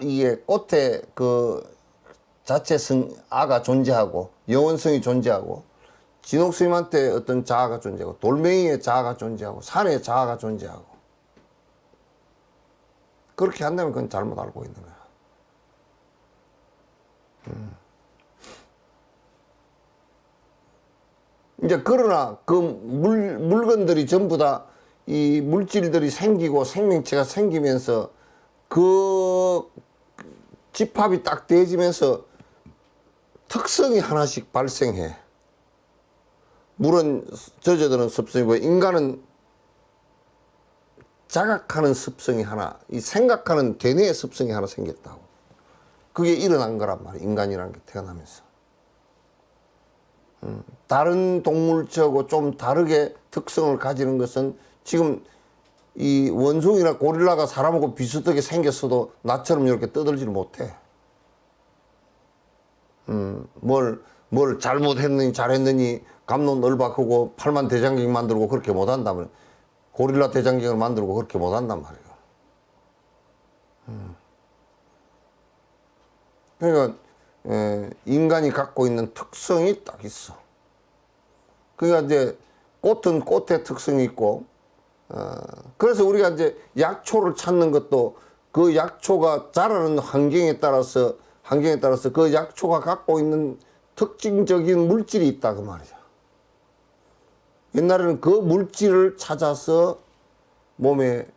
이게 꽃에 그 자체성 아가 존재하고 영원성이 존재하고 진옥스님한테 어떤 자아가 존재하고 돌멩이의 자아가 존재하고 산의 자아가 존재하고 그렇게 한다면 그건 잘못 알고 있는 거야. 이제 그러나 그 물건들이 전부 다 이 물질들이 생기고 생명체가 생기면서 그 집합이 딱 되어지면서 특성이 하나씩 발생해. 물은 저저드는 습성이고 인간은 자각하는 습성이 하나, 이 생각하는 대뇌의 습성이 하나 생겼다고. 그게 일어난 거란 말이야. 인간이라는 게 태어나면서. 다른 동물체하고 좀 다르게 특성을 가지는 것은 지금 이 원숭이나 고릴라가 사람하고 비슷하게 생겼어도 나처럼 이렇게 떠들지를 못해. 뭘 잘못했느니 잘했느니 갑론을박하고 팔만 대장경 만들고 그렇게 못한다면 고릴라 대장경을 만들고 그렇게 못한단 말이에요. 그러니까 인간이 갖고 있는 특성이 딱 있어. 그러니까 이제 꽃은 꽃의 특성이 있고 그래서 우리가 이제 약초를 찾는 것도 그 약초가 자라는 환경에 따라서 그 약초가 갖고 있는 특징적인 물질이 있다 그 말이죠. 옛날에는 그 물질을 찾아서 몸에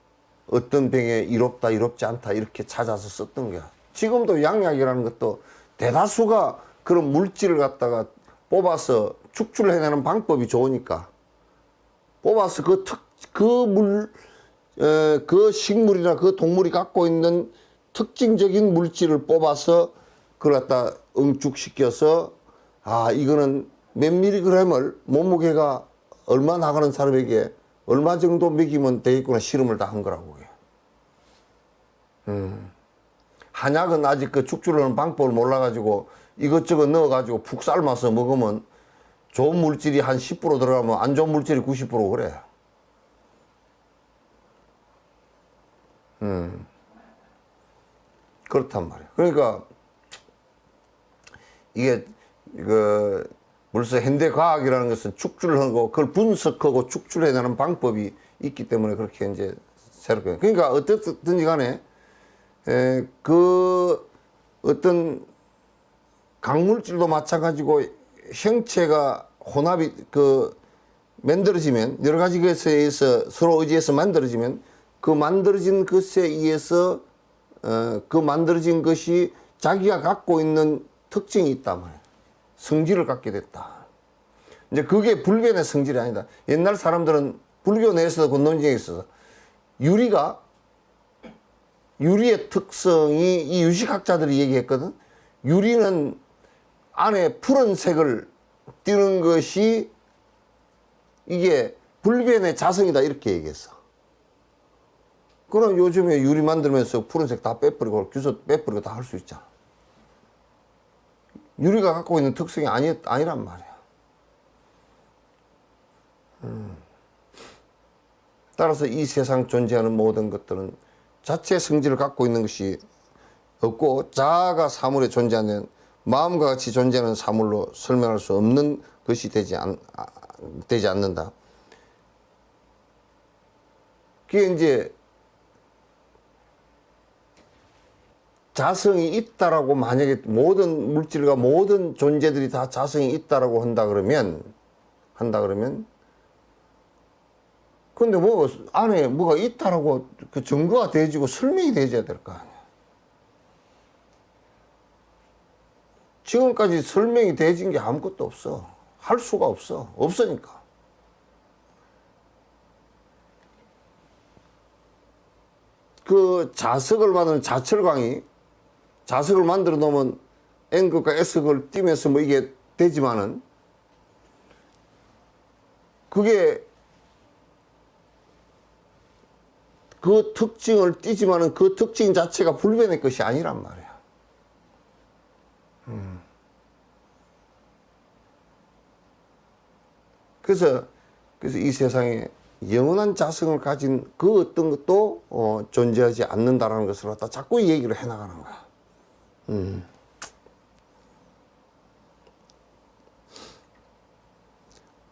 어떤 병에 이롭다 이롭지 않다 이렇게 찾아서 썼던 거야. 지금도 양약이라는 것도 대다수가 그런 물질을 갖다가 뽑아서 축출해내는 방법이 좋으니까 뽑아서 그 식물이나 그 동물이 갖고 있는 특징적인 물질을 뽑아서 그걸 갖다 응축시켜서 이거는 몇 미리그램을 몸무게가 얼마 나가는 사람에게 얼마 정도 먹이면 되겠구나 실험을 다 한 거라고 그게. 한약은 아직 그 축출하는 방법을 몰라가지고 이것저것 넣어가지고 푹 삶아서 먹으면 좋은 물질이 한 10% 들어가면 안 좋은 물질이 90% 그래. 그렇단 말이야. 그러니까 이게 벌써 현대 과학이라는 것은 축출하고 그걸 분석하고 축출해내는 방법이 있기 때문에 그렇게 이제 새롭게. 그러니까 어떻든지 간에 그 어떤 강물질도 마찬가지고 형체가 혼합이 만들어지면 여러 가지 것에 의해서 서로 의지해서 만들어지면 그 만들어진 것에 의해서 그 만들어진 것이 자기가 갖고 있는 특징이 있단 말이에요. 성질을 갖게 됐다. 이제 그게 불변의 성질이 아니다. 옛날 사람들은 불교 내에서도 그 논쟁이 있어서 유리의 특성이 이 유식학자들이 얘기했거든. 유리는 안에 푸른색을 띠는 것이 이게 불변의 자성이다 이렇게 얘기했어. 그럼 요즘에 유리 만들면서 푸른색 다 빼버리고 규소 빼버리고 다 할 수 있잖아. 유리가 갖고 있는 특성이 아니란 말이야. 따라서 이 세상 존재하는 모든 것들은 자체 성질을 갖고 있는 것이 없고 자아가 사물에 존재하는 마음과 같이 존재하는 사물로 설명할 수 없는 것이 되지 않는다. 그게 이제 자성이 있다라고 만약에 모든 물질과 모든 존재들이 다 자성이 있다라고 한다 그러면 근데 뭐 안에 뭐가 있다라고 그 증거가 되어지고 설명이 되어져야 될 거 아니야. 지금까지 설명이 되어진 게 아무것도 없어. 할 수가 없어. 없으니까. 그 자석을 만드는 자철광이 자석을 만들어 놓으면 N극과 S극을 띄면서 뭐 이게 되지만은 그게 그 특징을 띄지만은 그 특징 자체가 불변의 것이 아니란 말이야. 그래서 이 세상에 영원한 자성을 가진 그 어떤 것도 존재하지 않는다라는 것을 갖다 자꾸 얘기를 해나가는 거야.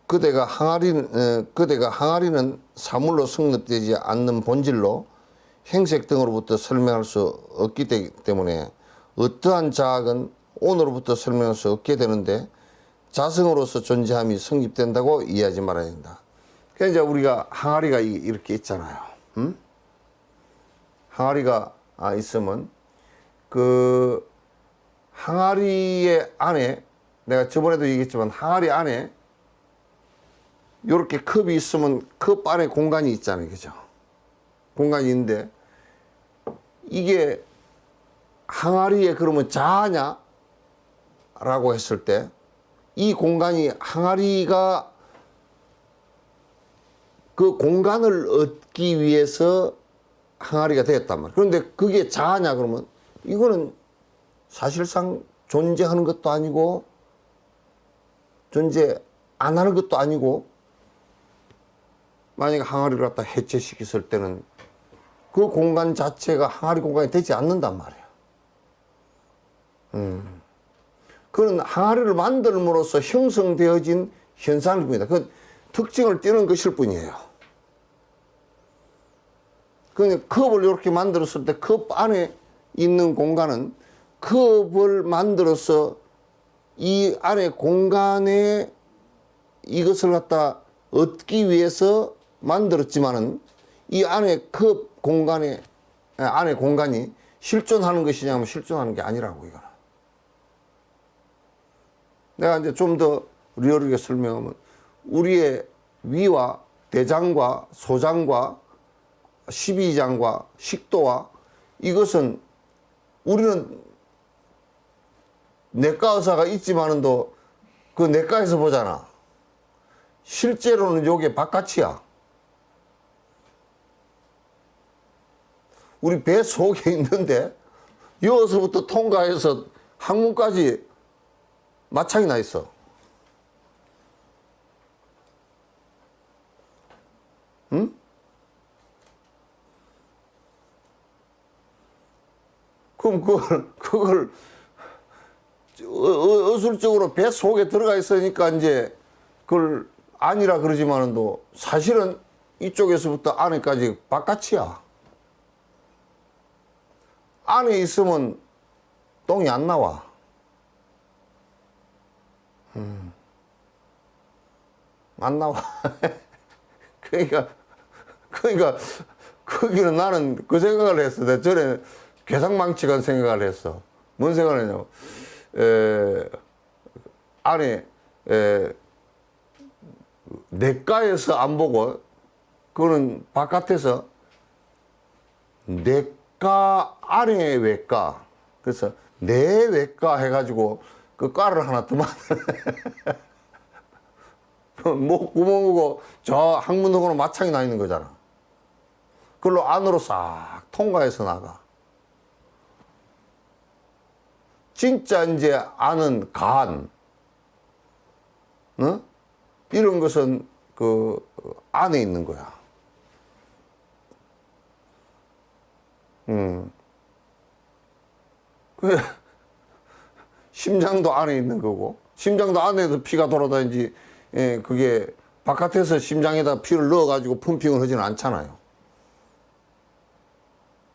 그대가 항아리는 사물로 성립되지 않는 본질로 행색 등으로부터 설명할 수 없기 때문에 어떠한 자학은 오늘로부터 설명할 수 없게 되는데 자성으로서 존재함이 성립된다고 이해하지 말아야 된다. 그러니까 이제 우리가 항아리가 이렇게 있잖아요. 항아리가 있으면 그 항아리의 안에, 내가 저번에도 얘기했지만 항아리 안에 요렇게 컵이 있으면 컵 안에 공간이 있잖아요. 그죠? 공간이 있는데 이게 항아리에 그러면 자아냐? 라고 했을 때 이 공간이 항아리가 그 공간을 얻기 위해서 항아리가 되었단 말이에요. 그런데 그게 자아냐? 그러면 이거는 사실상 존재하는 것도 아니고 존재 안 하는 것도 아니고, 만약에 항아리를 갖다 해체시켰을 때는 그 공간 자체가 항아리 공간이 되지 않는단 말이에요. 그건 항아리를 만들므로써 형성되어진 현상일 뿐이다. 그 특징을 띄는 것일 뿐이에요. 그러니까 컵을 이렇게 만들었을 때 컵 안에 있는 공간은 컵을 만들어서 이 안에 공간에 이것을 갖다 얻기 위해서 만들었지만은 이 안에 컵 공간에 안에 공간이 실존하는 것이냐면 실존하는 게 아니라고. 이거는 내가 이제 좀 더 리얼하게 설명하면 우리의 위와 대장과 소장과 십이장과 식도와 이것은 우리는 내과 의사가 있지만은도 그 내과에서 보잖아. 실제로는 요게 바깥이야. 우리 배 속에 있는데 여기서부터 통과해서 항문까지 마창이 나 있어. 응? 그럼 그걸 의술적으로 배 속에 들어가 있으니까 이제 그걸 아니라 그러지만은도 사실은 이쪽에서부터 안에까지 바깥이야. 안에 있으면 똥이 안 나와. 안 나와. 그러니까 거기는 나는 그 생각을 했어. 내가 전에 괴상망측한 생각을 했어. 뭔 생각을 했냐면 안에 내과에서 안 보고 그거는 바깥에서 내과 안에 외과, 그래서 내 외과 해가지고 그 과를 하나 더 만들어. 목 구멍이고 저 항문으로 마창이 나 있는 거잖아. 그걸로 안으로 싹 통과해서 나가. 진짜 이제 아는 간, 어? 이런 것은 그 안에 있는 거야. 그 심장도 안에 있는 거고, 심장도 안에도 피가 돌아다니지, 그게 바깥에서 심장에다 피를 넣어가지고 펌핑을 하지는 않잖아요.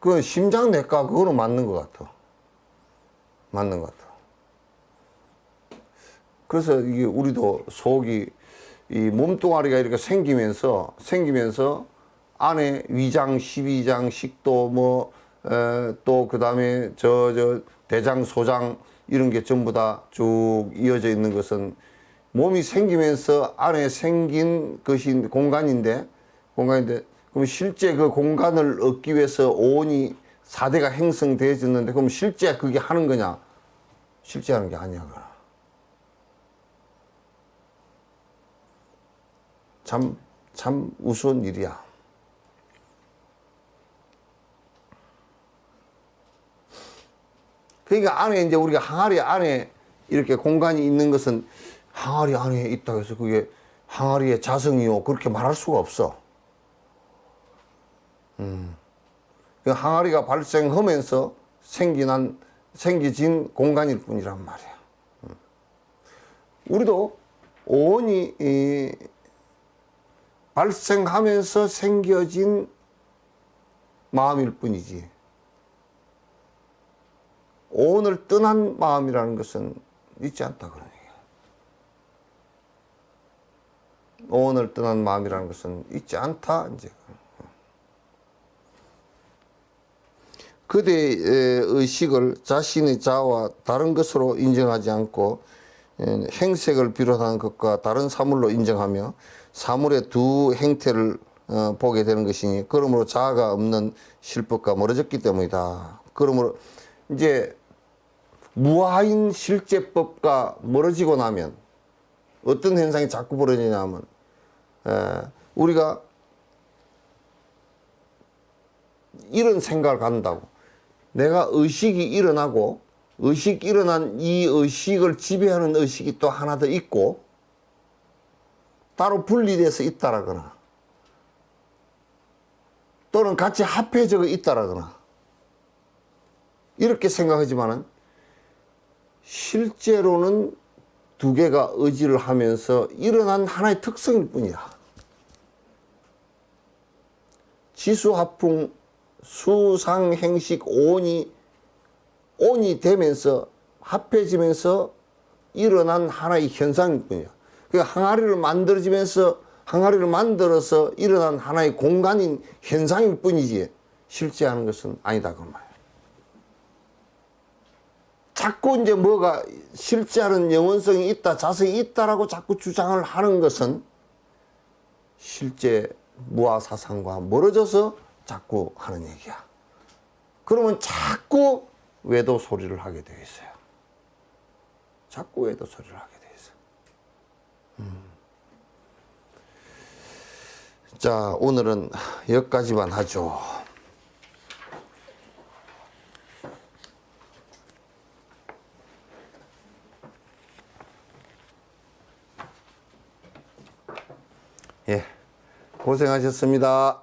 그건 심장내과 그거는 맞는 것 같아. 맞는 것 같아. 그래서 이게 우리도 속이 이 몸뚱아리가 이렇게 생기면서 안에 위장, 십이장, 식도 또 그다음에 저 대장, 소장 이런 게 전부 다 쭉 이어져 있는 것은 몸이 생기면서 안에 생긴 것이 공간인데 그럼 실제 그 공간을 얻기 위해서 온이 4대가 형성되어졌는데 그럼 실제 그게 하는 거냐? 실제 하는 게 아니야. 참 우스운 일이야. 그러니까 안에 이제 우리가 항아리 안에 이렇게 공간이 있는 것은 항아리 안에 있다고 해서 그게 항아리의 자성이요 그렇게 말할 수가 없어. 그 항아리가 발생하면서 생겨진 공간일 뿐이란 말이야. 우리도 오온이 발생하면서 생겨진 마음일 뿐이지, 오온을 떠난 마음이라는 것은 있지 않다 그런 얘기야. 오온을 떠난 마음이라는 것은 있지 않다 이제. 그대의 의식을 자신의 자아와 다른 것으로 인정하지 않고 행색을 비롯한 것과 다른 사물로 인정하며 사물의 두 행태를 보게 되는 것이니 그러므로 자아가 없는 실법과 멀어졌기 때문이다. 그러므로 이제 무아인 실제법과 멀어지고 나면 어떤 현상이 자꾸 벌어지냐면 우리가 이런 생각을 갖는다고. 내가 의식이 일어나고 일어난 이 의식을 지배하는 의식이 또 하나 더 있고 따로 분리돼서 있다라거나 또는 같이 합해져 있다라거나 이렇게 생각하지만은 실제로는 두 개가 의지를 하면서 일어난 하나의 특성일 뿐이야. 지수화풍 수상행식 온이 되면서 합해지면서 일어난 하나의 현상일 뿐이야. 그 항아리를 만들어서 일어난 하나의 공간인 현상일 뿐이지 실제하는 것은 아니다 그 말이야. 자꾸 이제 뭐가 실제하는 영원성이 있다, 자성이 있다라고 자꾸 주장을 하는 것은 실제 무아사상과 멀어져서 자꾸 하는 얘기야. 그러면 자꾸 외도 소리를 하게 되어 있어요. 자꾸 외도 소리를 하게 되어 있어요. 자, 오늘은 여기까지만 하죠. 예, 고생하셨습니다.